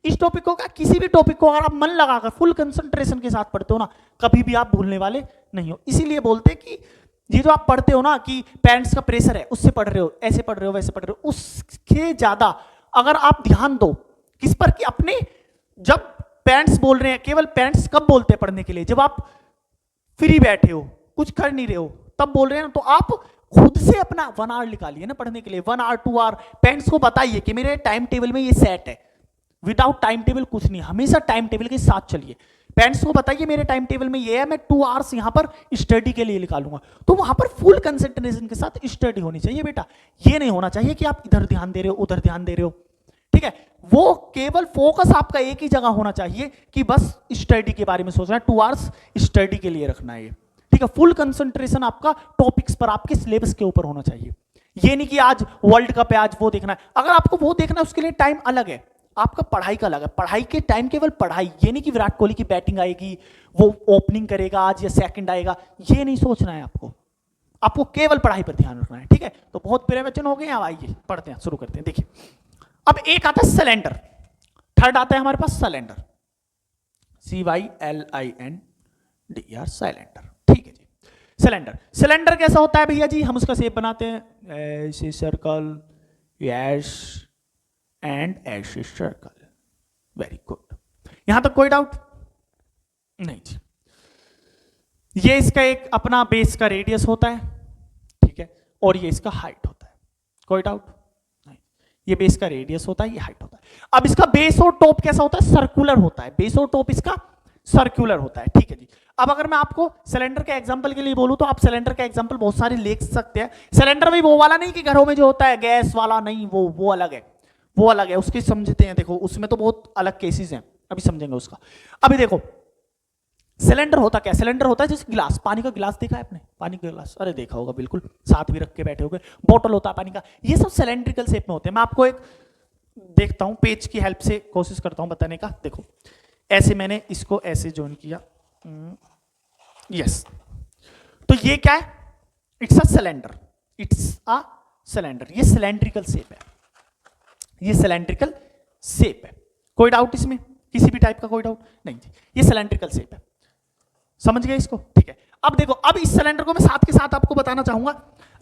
इस टॉपिक को, क्या किसी भी टॉपिक को अगर आप मन लगाकर फुल कंसंट्रेशन के साथ पढ़ते हो ना, कभी भी आप भूलने वाले नहीं हो। इसीलिए बोलते हैं कि ये जो आप पढ़ते हो ना कि पेरेंट्स का प्रेशर है, उससे पढ़ रहे हो, ऐसे पढ़ रहे हो, वैसे पढ़ रहे हो, उसके ज्यादा अगर आप ध्यान दो किस पर, कि अपने, जब पेरेंट्स बोल रहे हैं, केवल पेरेंट्स कब बोलते हैं पढ़ने के लिए? जब आप फ्री बैठे हो, कुछ कर नहीं रहे हो, तब बोल रहे हैं। तो आप खुद से अपना 1 आवर निकालिए ना पढ़ने के लिए, 1 आवर 2 आवर। पेरेंट्स को बताइए कि मेरे टाइम टेबल में ये सेट है, विदाउट टाइम टेबल कुछ नहीं, हमेशा टाइम टेबल के साथ चलिए। पेरेंट्स को बताइए मेरे टाइम टेबल में ये है, मैं 2 आवर्स यहाँ पर स्टडी के लिए निकालूंगा, तो वहां पर फुल कंसंट्रेशन के साथ स्टडी होनी चाहिए बेटा। ये नहीं होना चाहिए कि आप इधर ध्यान दे रहे हो, उधर ध्यान दे रहे हो। ठीक है, वो केवल फोकस आपका एक ही जगह होना चाहिए कि बस स्टडी के बारे में सोचना है, 2 आवर्स स्टडी के लिए रखना है ये। ठीक है, फुल कंसंट्रेशन आपका टॉपिक्स पर, आपके सिलेबस के ऊपर होना चाहिए। ये नहीं कि आज वर्ल्ड कप है, आज वो देखना है। अगर आपको वो देखना है, उसके लिए टाइम अलग है, आपका पढ़ाई का अलग है। पढ़ाई के टाइम केवल पढ़ाई, ये नहीं कि विराट कोहली की बैटिंग आएगी, वो ओपनिंग करेगा आज या सेकंड आएगा, ये नहीं सोचना है आपको। आपको केवल पढ़ाई पर ध्यान रखना है। ठीक है, तो बहुत प्रवचन हो गए, अब आइए पढ़ते हैं, शुरू करते हैं। देखिए, अब एक आता है सिलेंडर, थर्ड आता है हमारे पास सिलेंडर, CYLINDER, सिलेंडर। ठीक है जी, सिलेंडर। सिलेंडर कैसा होता है भैया जी? हम उसका शेप बनाते हैं ऐसे, सर्कल, यस एंड ऐसे सर्कल। वेरी गुड, यहां तक कोई डाउट नहीं जी। ये इसका एक अपना बेस का रेडियस होता है, ठीक है, और ये इसका हाइट होता है। कोई डाउट नहीं। ये बेस का रेडियस होता है, ये हाइट होता है। अब इसका बेस और टॉप कैसा होता है? सर्कुलर होता है, बेस और टॉप इसका सर्कुलर होता है, ठीक है जी। अब अगर मैं आपको सिलेंडर के एग्जांपल के लिए बोलूं तो आप सिलेंडर का एग्जांपल बहुत सारे ले सकते हैं। सिलेंडर भी वो वाला नहीं कि घरों में जो होता है गैस वाला, नहीं, वो अलग है, वो अलग है, उसकी समझते हैं। देखो उसमें तो बहुत अलग केसेस हैं, अभी समझेंगे उसका। अभी देखो सिलेंडर होता क्या? सिलेंडर होता है जैसे गिलास, पानी का गिलास देखा है आपने? पानी का गिलास, अरे देखा होगा बिल्कुल, साथ भी रख के बैठे होगे। बोतल होता है पानी का, ये सब सिलेंड्रिकल शेप में होते हैं। मैं आपको एक देखता हूं, पेज की हेल्प से कोशिश करता हूं बताने का। देखो ऐसे मैंने इसको ऐसे जॉइन किया, यस, तो ये क्या है? It's a cylinder, it's a cylinder, ये सिलेंड्रिकल शेप है, ये सिलेंड्रिकल शेप है। कोई डाउट इसमें? किसी भी टाइप का कोई डाउट नहीं जी, ये सिलेंड्रिकल शेप है। समझ गए इसको? ठीक है। अब देखो, अब इस सिलेंडर को मैं साथ के साथ आपको बताना चाहूंगा।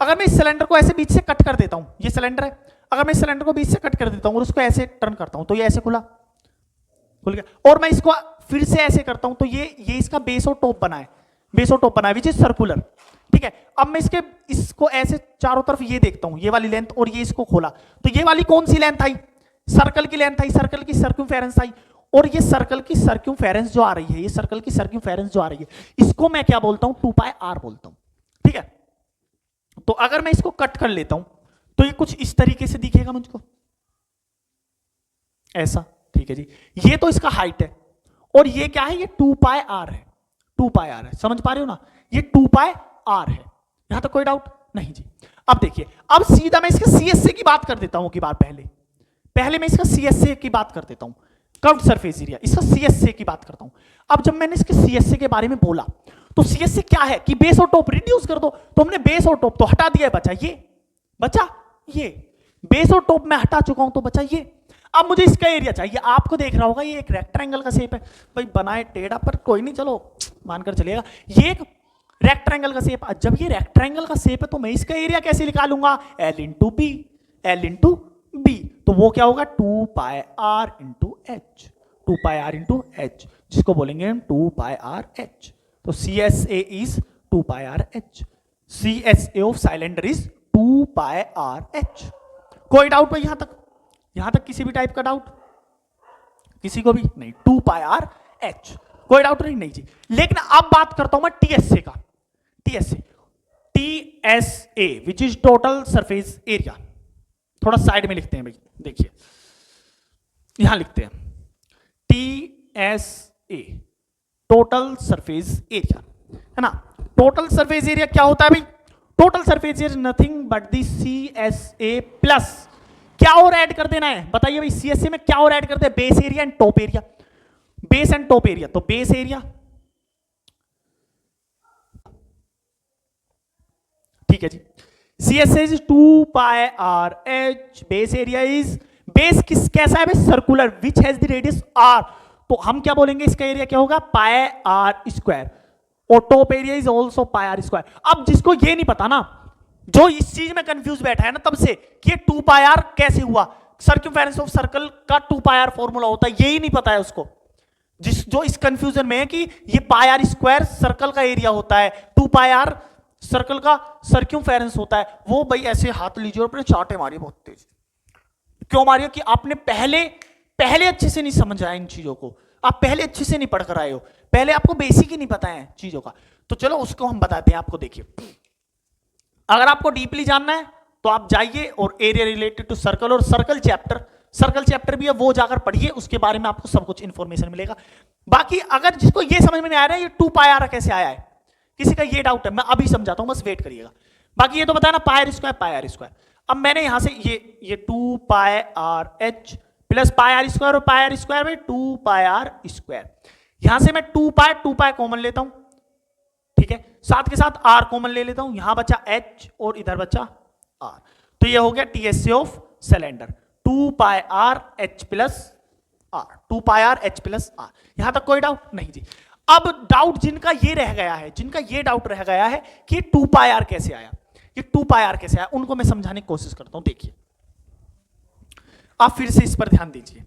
अगर मैं इस सिलेंडर को ऐसे बीच से कट कर देता हूं, ये सिलेंडर है, अगर मैं इस सिलेंडर को बीच से कट कर देता हूं और उसको ऐसे टर्न करता हूं तो ये ऐसे खुला, खुल गया। और मैं इसको फिर से ऐसे करता हूं तो ये इसका बेस और टॉप बना है, बेस और टॉप बना है विच इज सर्कुलर, ठीक है। अब मैं इसको ऐसे चारों तरफ ये देखता हूं, ये वाली लेंथ, और ये इसको खोला तो ये वाली कौन सी लेंथ आई? सर्कल की लेंथ आई, सर्कल की सर्कमफेरेंस आई। और ये सर्कल की सर्कमफेरेंस जो आ रही है, ये सर्कल की सर्कमफेरेंस जो आ रही है, इसको मैं क्या बोलता हूं? 2πr बोलता हूं, ठीक है। तो अगर मैं इसको कट कर लेता हूं तो ये कुछ इस तरीके से दिखेगा मुझको, ऐसा, ठीक है जी। ये तो इसका हाइट है, और ये क्या है? ये 2πr है, 2πr है, समझ पा रहे हो ना? ये 2πr है। यहां तक कोई डाउट नहीं जी। अब देखिए, अब सीधा मैं इसके CSA की बात कर देता हूं कि बार पहले मैं इसका CSA की बात कर देता हूं, कर्व्ड सरफेस एरिया, इसका CSA की बात करता हूं। अब जब मैंने इसके CSA के बारे में बोला तो CSA क्या है कि बेस और टॉप रिड्यूस कर दो, तो हमने बेस और टॉप तो हटा दिया, बचा ये बेस और टॉप में हटा चुका हूं तो बचा ये। अब मुझे इसका एरिया चाहिए। आपको देख रहा होगा ये एक रेक्टेंगल का शेप है, भाई बनाए टेढ़ा पर कोई नहीं, चलो मानकर चलिएगा ये एक रेक्टेंगल का शेप। जब ये रेक्टेंगल का शेप है तो मैं इसका एरिया कैसे निकालूंगा? L इंटू बी, तो वो क्या होगा? 2πr into H, 2πr into H, जिसको बोलेंगे हम 2πrh। तो CSA is 2πrh, CSA of cylinder is 2πrh। कोई डाउट भाई यहां तक किसी भी टाइप का डाउट? किसी को भी नहीं? 2πrh, कोई डाउट नहीं जी। लेकिन अब बात करता हूं मैं TSA का, TSA which is total surface area. थोड़ा साइड में लिखते हैं भाई, देखिए यहां लिखते हैं TSA, टोटल सरफेस एरिया, है ना। टोटल सरफेस एरिया क्या होता है भाई? Total surface area nothing but the CSA plus क्या और ऐड कर देना है? बताइए भाई, CSA में क्या और ऐड करते हैं? Base area and top area, base and top area. तो बेस एरिया, ठीक है जी, CSA is 2πrh, base area is, base कैसा है भाई? Circular, which has the radius r, तो हम क्या बोलेंगे? इसका एरिया क्या होगा? πr², और top area is also πr²। अब जिसको ये नहीं पता ना, जो इस चीज में कंफ्यूज बैठा है ना तब से कि ये 2πr कैसे हुआ, सर्कमफेरेंस ऑफ सर्कल का 2πr फॉर्मूला होता है, यही नहीं पता है उसको। जो इस कंफ्यूजन में है कि ये πr² सर्कल का एरिया होता है, 2πr सर्कल का सर्कमफेरेंस होता है, वो भाई ऐसे हाथ लीजिए और अपने चाटे मारिए बहुत तेज। क्यों मारिए? कि आपने पहले अच्छे से नहीं समझा इन चीजों को, आप पहले अच्छे से नहीं पढ़ कर आए हो, पहले आपको बेसिक ही नहीं पता है चीजों का। तो चलो उसको हम बताते हैं आपको। देखिए, अगर आपको डीपली जानना है तो आप जाइए और एरिया रिलेटेड टू सर्कल और सर्कल चैप्टर भी है, वो जाकर पढ़िए, उसके बारे में आपको सब कुछ इंफॉर्मेशन मिलेगा। बाकी अगर जिसको ये समझ में नहीं आ रहा है ये 2πr कैसे आया है, किसी का ये डाउट है, मैं अभी समझाता हूं, बस वेट करिएगा। बाकी ये तो बताया ना πr²। अब मैंने यहां से ये 2πrh प्लस πr² और πr² में 2πr², यहां से मैं 2π कॉमन लेता हूं, ठीक है, साथ के साथ r कॉमन ले लेता हूं, यहां बचा h और इधर बचा r, तो ये हो गया TSA of cylinder, 2πrh plus r, 2πrh plus r। यहां तक कोई डाउट नहीं जी। अब डाउट जिनका ये रह गया है, कि 2πr कैसे आया, उनको मैं समझाने की कोशिश करता हूं। देखिए, आप फिर से इस पर ध्यान दीजिए,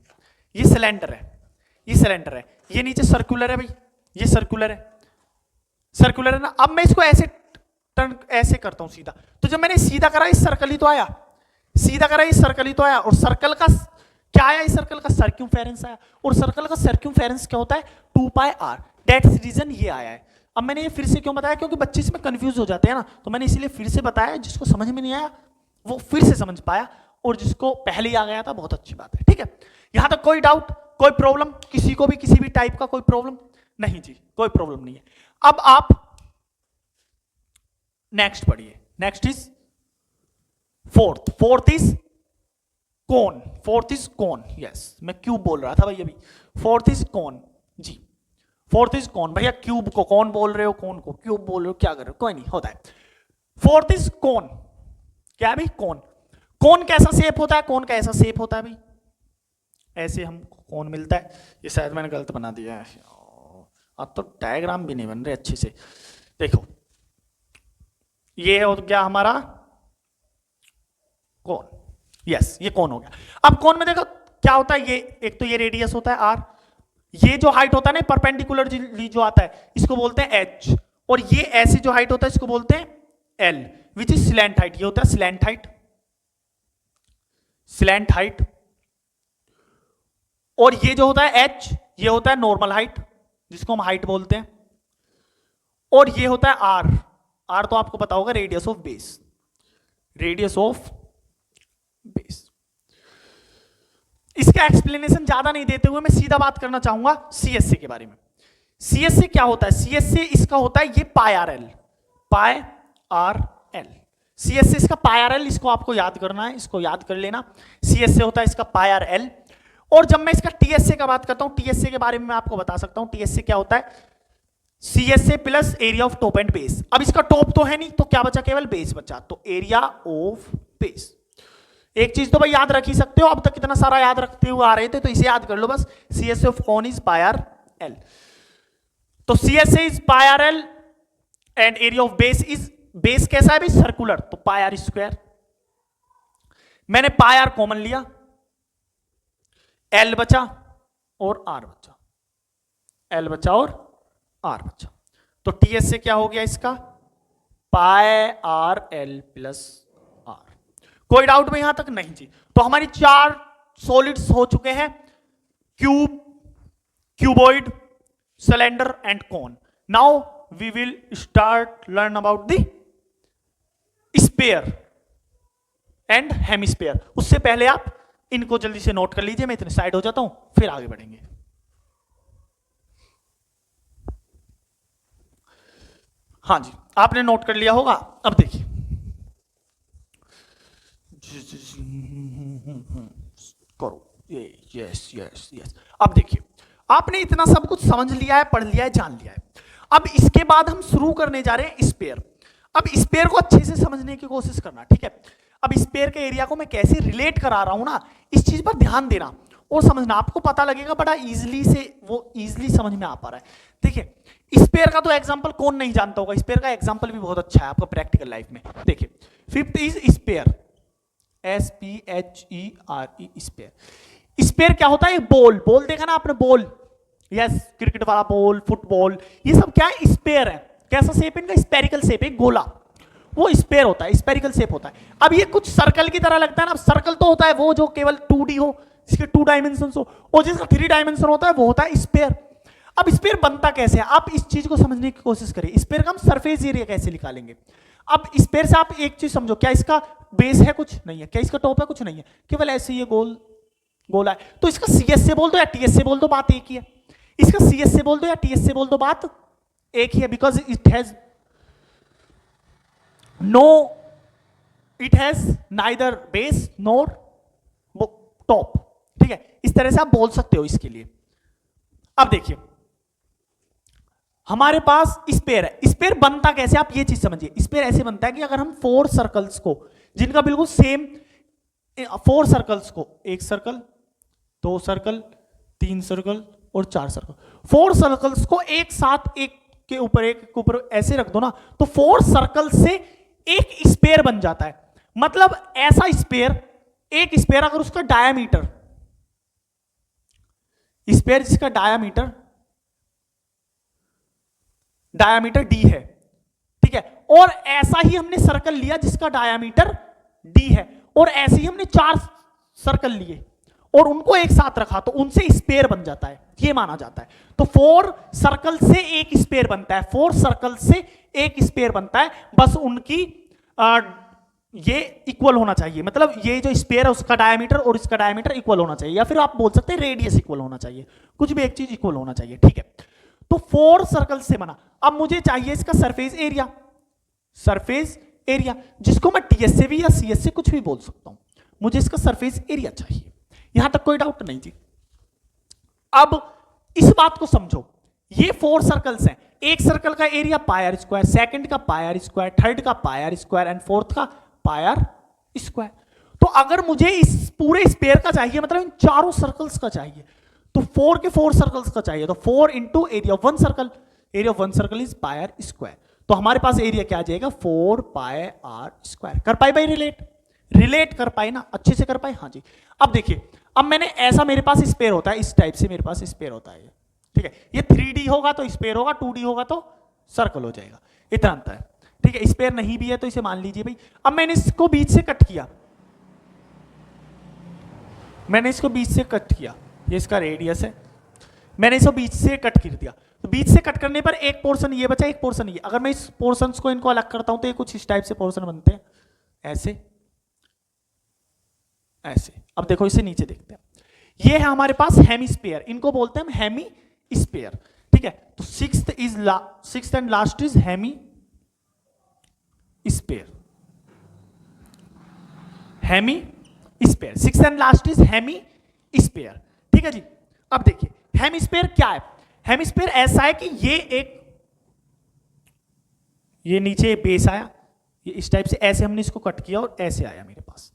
ये सिलेंडर है, ये नीचे सर्कुलर है भाई, ये सर्कुलर है ना। अब मैं इसको ऐसे करता हूं सीधा, तो जब मैंने सीधा करा इस सर्कल ही तो आया, सीधा करा, ये सर्कल ही तो आया, और सर्कल का क्या आया, इस सर्कल का सर्क्यूमफेरेंस आया, और सर्कल का सर्क्यूमफेरेंस क्या होता है 2πr, दैट्स रीजन ये आया है। अब मैंने ये फिर से क्यों बताया, क्योंकि बच्चे इसमें कंफ्यूज हो जाते हैं ना, तो मैंने इसीलिए फिर से बताया, जिसको समझ में नहीं आया वो फिर से समझ पाया, और जिसको पहले ही आ गया था बहुत अच्छी बात है। ठीक है, यहां तक कोई डाउट, कोई प्रॉब्लम, किसी को भी किसी भी टाइप का कोई प्रॉब्लम नहीं जी, कोई प्रॉब्लम नहीं है। अब आप नेक्स्ट पढ़िए, नेक्स्ट इज फोर्थ इज कौन, फोर्थ इज कौन, यस मैं क्यूब बोल रहा था भाई अभी, फोर्थ इज कौन जी, फोर्थ इज कौन, भैया क्यूब को कौन बोल रहे हो, कौन को क्यूब बोल रहे हो, क्या कर रहे हो, कोई नहीं होता है। फोर्थ इज कौन, क्या है भाई कौन, कौन कैसा शेप होता है, कौन कैसा शेप होता है भाई, ऐसे हमको कौन मिलता है, ये शायद मैंने गलत बना दिया है, अब तो डायग्राम भी नहीं बन रहे अच्छे से, देखो ये हो गया हमारा कौन, यस ये कौन हो गया। अब कौन में देखो क्या होता है, ये एक तो ये रेडियस होता है आर, ये जो हाइट होता है ना परपेंडिकुलर जो आता है इसको बोलते हैं एच, और ये ऐसी जो हाइट होता है इसको बोलते हैं L, which is slant height, ये होता है स्लैंट हाइट, स्लैंट हाइट, और ये जो होता है एच ये होता है नॉर्मल हाइट जिसको हम हाइट बोलते हैं, और ये होता है आर, आर तो आपको पता होगा radius of base, radius of base. इसका एक्सप्लेनेशन ज्यादा नहीं देते हुए मैं सीधा बात करना चाहूंगा सीएसए के बारे में। सीएसए क्या होता है, सीएसए इसका होता है ये पाई आर एल, पाई आर एल, सीएसए इसका पाई आर एल, इसको आपको याद करना है, इसको याद कर लेना, सीएसए होता है इसका पाई आर एल। और जब मैं इसका टीएसए का बात करता हूं, टीएसए के बारे में मैं आपको बता सकता हूं, टीएसए क्या होता है, CSA plus area of top and base. अब इसका टॉप तो है नहीं तो क्या बचा, केवल बेस बचा, तो एरिया ऑफ बेस। एक चीज तो भाई याद रख ही सकते हो, अब तक इतना सारा याद रखते हुए आ रहे थे तो इसे याद कर लो बस, सीएसए ऑफ कौन इज पाई आर एल, तो CSA is pi R L and area of base is, base कैसा है भाई सर्कुलर, तो पाई आर स्क्वायर, मैंने पाई आर कॉमन लिया, एल बचा और आर बचा, एल बचा और आर बचा, तो टीएसए क्या हो गया इसका पाई आर एल प्लस आर। कोई डाउट में यहां तक नहीं जी, तो हमारी 4 सॉलिड्स हो चुके हैं, cube, cuboid, cylinder and cone. Now we will start learn about the sphere and hemisphere. उससे पहले आप इनको जल्दी से नोट कर लीजिए, मैं इतने साइड हो जाता हूं फिर आगे बढ़ेंगे। हाँ जी आपने नोट कर लिया होगा, अब देखिए करो ये, यस यस यस, अब देखिए आपने इतना सब कुछ समझ लिया है, पढ़ लिया है, जान लिया है, अब इसके बाद हम शुरू करने जा रहे हैं स्फीयर। अब स्फीयर को अच्छे से समझने की कोशिश करना, ठीक है। अब स्फीयर के एरिया को मैं कैसे रिलेट करा रहा हूं ना, इस चीज पर ध्यान देना और समझना, आपको पता लगेगा बड़ा इजीली से, वो इजीली समझ में आ पा रहा है। देखिए स्फीयर का तो एग्जांपल कौन नहीं जानता होगा, स्फीयर का एग्जांपल भी बहुत अच्छा है आपका प्रैक्टिकल लाइफ में। देखिए fifth is sphere, SPHERE, sphere. Sphere क्या होता है, बॉल, बॉल देखा ना आपने, बॉल, यस क्रिकेट वाला बॉल, फुटबॉल, ये सब क्या है स्फीयर है। कैसा शेप है इनका, स्फेरिकल शेप है, गोला, वो स्फीयर होता है, स्फेरिकल शेप होता है। अब ये कुछ सर्कल की तरह लगता है ना, सर्कल तो होता है वो जो केवल 2D हो, जिसके 2 डायमेंशन हो, और जिसका 3 डायमेंशन होता है वो होता है स्फीयर। अब स्फीयर बनता कैसे है, आप इस चीज को समझने की कोशिश करिए, स्फीयर का हम सरफेस एरिया कैसे निकालेंगे। अब स्फीयर से आप एक चीज समझो, क्या इसका बेस है, कुछ नहीं है, क्या इसका टॉप है, कुछ नहीं है, केवल ऐसे ये गोल गोला है, तो इसका सीएस से बोल दो या टीएस से बोल दो, बात एक ही है। इसका सीएस से बोल दो या टीएस से बोल दो, बात एक ही है, because it has no, it has neither base nor top, ठीक है, इस तरह से आप बोल सकते हो इसके लिए। अब देखिए हमारे पास स्फीयर है, स्फीयर बनता कैसे, आप ये चीज समझिए। स्फीयर ऐसे बनता है कि अगर हम 4 सर्कल्स को, जिनका बिल्कुल सेम, 4 सर्कल्स को, 1 सर्कल, 2 सर्कल, 3 सर्कल और 4 सर्कल, 4 सर्कल्स को एक साथ एक के ऊपर एक के ऊपर ऐसे रख दो ना, तो 4 सर्कल से एक स्फीयर बन जाता है। मतलब ऐसा स्फीयर, एक स्फीयर अगर उसका डायामीटर, स्फीयर जिसका डायामीटर d है, ठीक है, और ऐसा ही हमने सर्कल लिया जिसका डायामीटर d है, और ऐसे ही हमने 4 सर्कल लिए और उनको एक साथ रखा तो उनसे स्पेयर बन जाता है, ये माना जाता है। तो 4 सर्कल से एक स्पेयर बनता है, 4 सर्कल से एक स्पेयर बनता है, बस उनकी ये इक्वल होना चाहिए, मतलब ये जो स्पेयर है उसका डायमीटर और इसका डायमीटर इक्वल होना चाहिए, या फिर आप बोल सकते हैं रेडियस इक्वल होना चाहिए, कुछ भी एक चीज इक्वल होना चाहिए, ठीक है। तो 4 सर्कल से बना। अब मुझे चाहिए इसका सरफेस एरिया, सरफेस एरिया जिसको मैं टीएस से भी या सीएस से कुछ भी बोल सकता हूं, मुझे इसका सरफेस एरिया चाहिए, यहां तक कोई डाउट नहीं जी। अब इस बात को समझो, ये 4 सर्कल्स हैं, एक सर्कल का area pi r square, second का पाई आर स्क्वायर, थर्ड का pi r square and fourth का पाई आर स्क्वायर। तो अगर मुझे इस पूरे स्पेयर का चाहिए, मतलब इन चारों सर्कल्स का चाहिए, तो 4 के 4 सर्कल्स का चाहिए, तो 4 into area of 1 circle, area of 1 circle is pi r square. तो हमारे पास एरिया क्या आ जाएगा, 4 पाई आर स्क्वायर। कर पाए भाई रिलेट कर पाए ना, अच्छे से कर पाए, हाँ जी। अब देखिए, अब मैंने ऐसा, मेरे पास स्पेयर होता है, इस टाइप से मेरे पास स्पेयर होता है, ठीक है। ये 3D होगा तो स्पेयर होगा, 2D होगा तो सर्कल हो जाएगा, इतना अंतर है, ठीक है। स्पेयर नहीं भी है तो इसे मान लीजिए भाई। अब मैंने इसको बीच से कट किया, मैंने इसको बीच से कट किया, ये इसका रेडियस है, मैंने इसको बीच से कट कर दिया। तो बीच से कट करने पर एक पोर्शन ये बचा, एक पोर्शन ये। अगर मैं इस पोर्शंस को इनको अलग करता हूं तो ये कुछ इस टाइप से पोर्शन बनते हैं, ऐसे ऐसे। अब देखो इसे नीचे देखते हैं, ये है हमारे पास हेमिस्फीयर, इनको बोलते हैं हम हेमिस्फीयर, ठीक है। तो sixth and last is hemisphere, hemisphere, sixth and last is hemisphere, ठीक है जी। अब देखिए हेमिस्फीयर क्या है, हेमिस्फीयर ऐसा है कि ये नीचे बेस आया, ये इस टाइप से, ऐसे हमने इसको कट किया और ऐसे आया मेरे पास,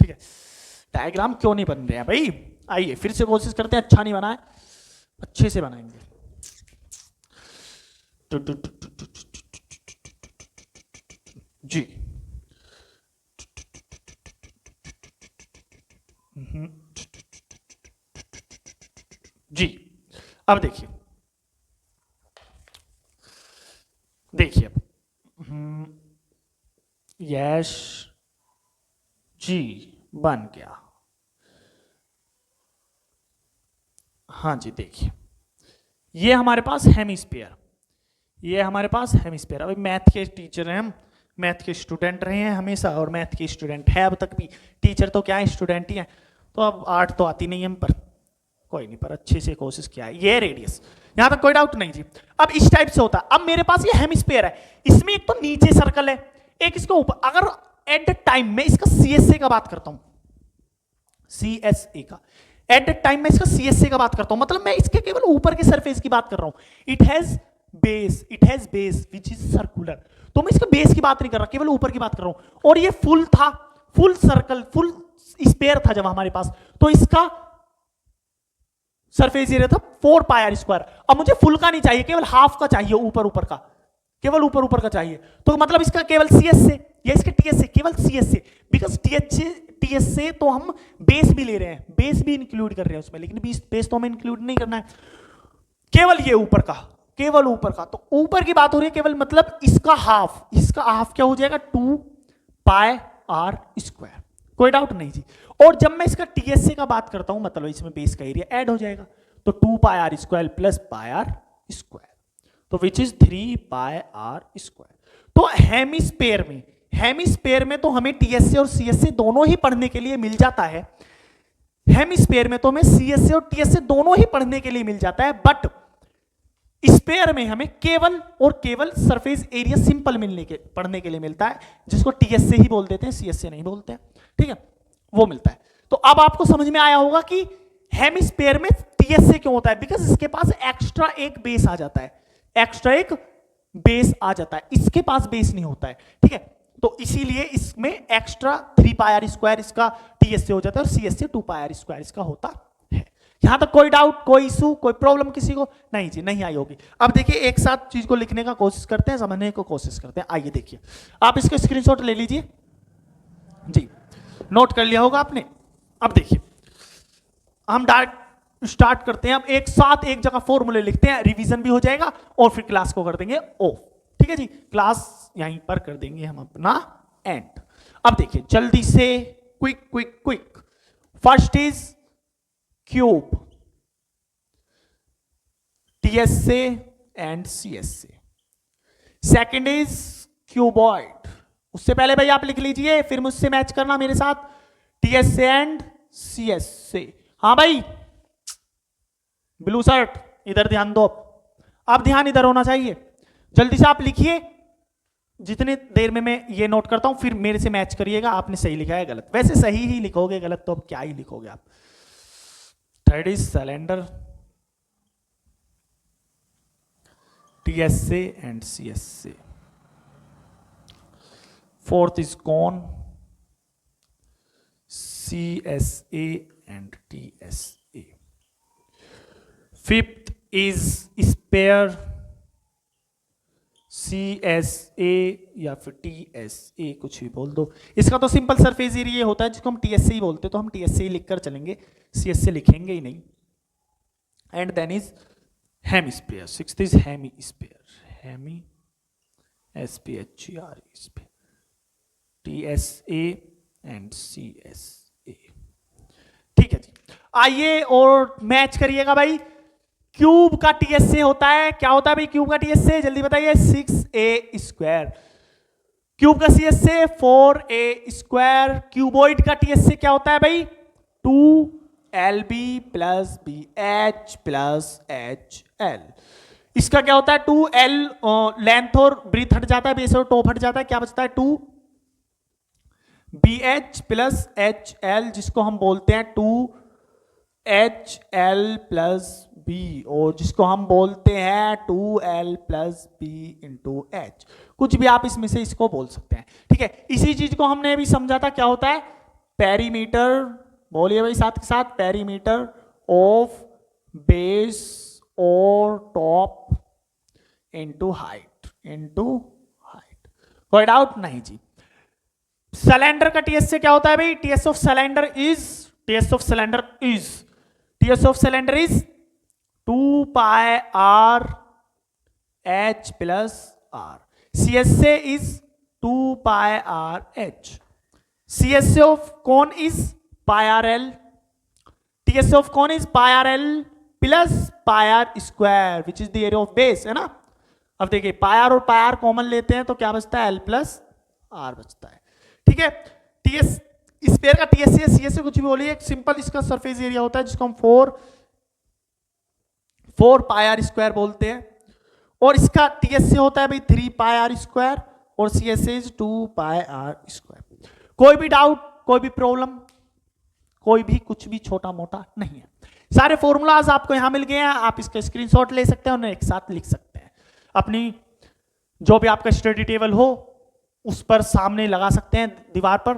ठीक है। डायग्राम क्यों नहीं बन रहे हैं भाई, आइए फिर से कोशिश करते हैं, अच्छा नहीं बना है, अच्छे से बनाएंगे। जी जी, अब देखिए यस जी बन गया, हाँ जी। देखिए ये हमारे पास हेमिस्फीयर, ये हमारे पास हेमिस्फीयर। अभी मैथ के टीचर हैं हम, मैथ के स्टूडेंट रहे हैं हमेशा और मैथ के स्टूडेंट है अब तक भी, टीचर तो क्या है स्टूडेंट ही है। तो अब आर्ट तो आती नहीं है हम पर, कोई नहीं, पर अच्छे से कोशिश किया है। ये रेडियस, यहां तक कोई डाउट नहीं जी। अब इस टाइप से होता है। अब मेरे पास ये हेमिस्फीयर है, इसमें एक तो नीचे सर्कल है, एक इसके ऊपर। अगर एट द टाइम मैं इसका सीएसए का बात करता हूं, सीएसए का, एट द टाइम मैं इसका सीएसए का बात करता हूं, मतलब मैं इसके केवल ऊपर के सरफेस की बात कर रहा हूं। It has base which is circular, तो मैं इसके बेस की बात नहीं कर रहा, केवल ऊपर की बात कर रहा हूं। और ये फुल था, फुल सर्कल, फुल स्पेयर था जब हमारे पास, तो इसका सरफेस एरिया था 4 पाई आर स्क्वायर। अब मुझे फुल का नहीं चाहिए, केवल हाफ का चाहिए, ऊपर ऊपर का, केवल ऊपर ऊपर का चाहिए। तो मतलब इसका केवल सीएस से या इसके टीएस से, केवल सीएस से, बिकॉज टीएस से तो हम बेस भी ले रहे हैं, बेस भी इंक्लूड कर रहे हैं उसमें, लेकिन बेस तो हमें इंक्लूड नहीं करना है, केवल ये ऊपर का, केवल ऊपर का। तो ऊपर की बात हो रही है केवल, मतलब इसका हाफ क्या हो जाएगा, 2 पाई आर स्क्वायर, कोई डाउट नहीं जी। और जब मैं इसका टीएसए का बात करता हूं, मतलब इसमें बेस का एरिया ऐड हो जाएगा, तो 2 pi r square plus pi r square, तो which is 3 pi r square. तो हेमिस्फीयर में तो हमें टीएसए और सीएसए दोनों ही पढ़ने के लिए मिल जाता है, हेमिस्फीयर में तो हमें सीएसए और टीएसए दोनों ही पढ़ने के लिए मिल जाता है, बट स्पेयर में हमें केवल और केवल सरफेस एरिया सिंपल पढ़ने के लिए मिलता है, जिसको टीएसए ही बोल देते हैं, सीएसए नहीं बोलते हैं, ठीक है, वो मिलता है। तो अब आपको समझ में आया होगा कि हेमिस्फीयर में टीएसए क्यों होता है, बिकॉज इसके पास एक्स्ट्रा एक बेस आ जाता है, एक्स्ट्रा एक बेस आ जाता है, इसके पास बेस नहीं होता है, ठीक है। तो इसीलिए इसमें एक्स्ट्रा 3 पाई आर स्क्वायर इसका टीएसए हो जाता है और सीएसए 2 पाई आर स्क्वायर इसका होता है। यहां तक कोई डाउट, कोई इशू, कोई प्रॉब्लम किसी को नहीं जी, नहीं आई होगी। अब देखिए एक साथ चीज को लिखने का कोशिश करते हैं, समझने की कोशिश करते हैं। आइए देखिए, आप इसका स्क्रीनशॉट ले लीजिए जी, नोट कर लिया होगा आपने। अब देखिए हम डायरेक्ट स्टार्ट करते हैं। अब एक साथ एक जगह फॉर्मूले लिखते हैं, रिवीजन भी हो जाएगा और फिर क्लास को कर देंगे ऑफ, ठीक है जी। क्लास यहीं पर कर देंगे हम अपना एंड। अब देखिए जल्दी से, quick quick quick. First is cube, TSA and CSA. Second is cuboid, उससे पहले भाई आप लिख लीजिए, फिर मुझसे मैच करना मेरे साथ, टीएसए एंड सीएसए। हाँ भाई ब्लू शर्ट इधर ध्यान दो, अब ध्यान इधर होना चाहिए। जल्दी से आप लिखिए, जितने देर में मैं ये नोट करता हूं फिर मेरे से मैच करिएगा, आपने सही लिखा है गलत, वैसे सही ही लिखोगे, गलत तो अब क्या ही लिखोगे आप। Third is cylinder, TSA and CSA. Fourth is cone, CSA and TSA. Fifth is sphere, CSA या फिर टीएसए, कुछ भी बोल दो। इसका तो सिंपल सरफेस एरिया होता है जिसको हम टीएसए ही बोलते हैं, तो हम टीएसए लिखकर चलेंगे, सीएसए लिखेंगे ही नहीं। And then is hemisphere, sixth is hemisphere, hemi SPHER, TSA and CSA. ठीक है जी, आइए और मैच करिएगा भाई। क्यूब का टीएसए होता है, क्या होता है भाई क्यूब का टीएसए, जल्दी बताइए, 6a स्क्वायर। क्यूब का सीएसए 4a स्क्वायर। क्यूबॉइड का टीएसए क्या होता है भाई, 2lb plus bh plus hL। इसका क्या होता है, 2l लेंथ और ब्रीथ हट जाता है, बेस और टॉप हट जाता है, क्या बचता है 2bh प्लस hL, जिसको हम बोलते हैं 2hL प्लस b, और जिसको हम बोलते हैं 2l plus b into h। कुछ भी आप इसमें से इसको बोल सकते हैं, ठीक है। इसी चीज को हमने अभी समझा था, क्या होता है पेरीमीटर, बोलिए भाई साथ के साथ, पेरीमीटर ऑफ बेस और टॉप इंटू हाइट, कोई डाउट नहीं जी। सिलेंडर का टीएस से क्या होता है भाई, TS of cylinder is 2 pi r h plus r। CSA is 2 pi r h। CSA of cone is pi r l। TSA of cone is pi r l plus pi r square which is the area of base, है ना। अब देखिए पाई are और पाई are common लेते हैं तो क्या बचता है, l प्लस आर बचता है, ठीक है। टीएस स्पेयर का टीएसए सीएसए कुछ भी बोलिए, एक सिंपल इसका सरफेस एरिया होता है जिसको हम 4 पाई आर स्क्वायर बोलते हैं, और इसका टीएसए होता है भाई 3 पाई आर स्क्वायर, और CSA is 2 pi r square. कोई भी डाउट, कोई भी प्रॉब्लम, कोई भी कुछ भी छोटा मोटा नहीं है। सारे फॉर्मूलाज आपको यहां मिल गए हैं, आप इसका स्क्रीनशॉट ले सकते हैं, उन्हें एक साथ लिख सकते हैं, अपनी जो भी आपका स्टडी टेबल हो उस पर सामने लगा सकते हैं दीवार पर,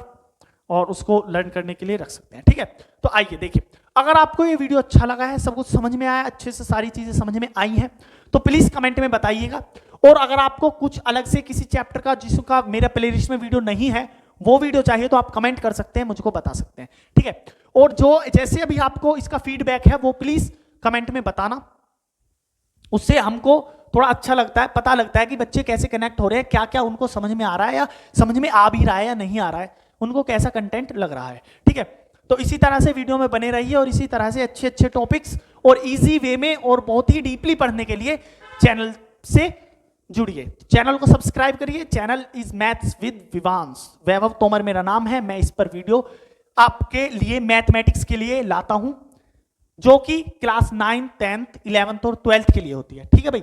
और उसको लर्न करने के लिए रख सकते हैं, ठीक है। तो आइए देखिए, अगर आपको ये वीडियो अच्छा लगा है, सब कुछ समझ में आया, अच्छे से सारी चीजें समझ में आई हैं, तो प्लीज कमेंट में बताइएगा। और अगर आपको कुछ अलग से किसी चैप्टर का जिसका मेरा प्लेलिस्ट में वीडियो नहीं है वो वीडियो चाहिए तो आप कमेंट कर सकते हैं, मुझको बता सकते हैं, ठीक है। और जो जैसे अभी आपको इसका फीडबैक है वो प्लीज कमेंट में बताना, उससे हमको थोड़ा अच्छा लगता है, पता लगता है कि बच्चे कैसे कनेक्ट हो रहे हैं, क्या क्या उनको समझ में आ रहा है, या समझ में आ भी रहा है या नहीं आ रहा है, उनको कैसा कंटेंट लग रहा है, ठीक है। तो इसी तरह से वीडियो में बने रहिए, और इसी तरह से अच्छे अच्छे टॉपिक्स और इजी वे में और बहुत ही डीपली पढ़ने के लिए चैनल से जुड़िए। चैनल को सब्सक्राइब करिए, channel is maths with Vivansh, वैभव तोमर मेरा नाम है। मैं इस पर वीडियो आपके लिए मैथमेटिक्स के लिए लाता हूं, जो कि क्लास 9, 10th, 11th और 12th के लिए होती है, ठीक है भाई।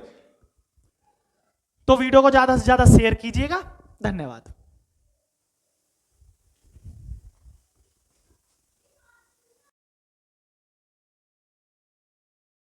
तो वीडियो को ज्यादा से ज्यादा शेयर कीजिएगा, धन्यवाद।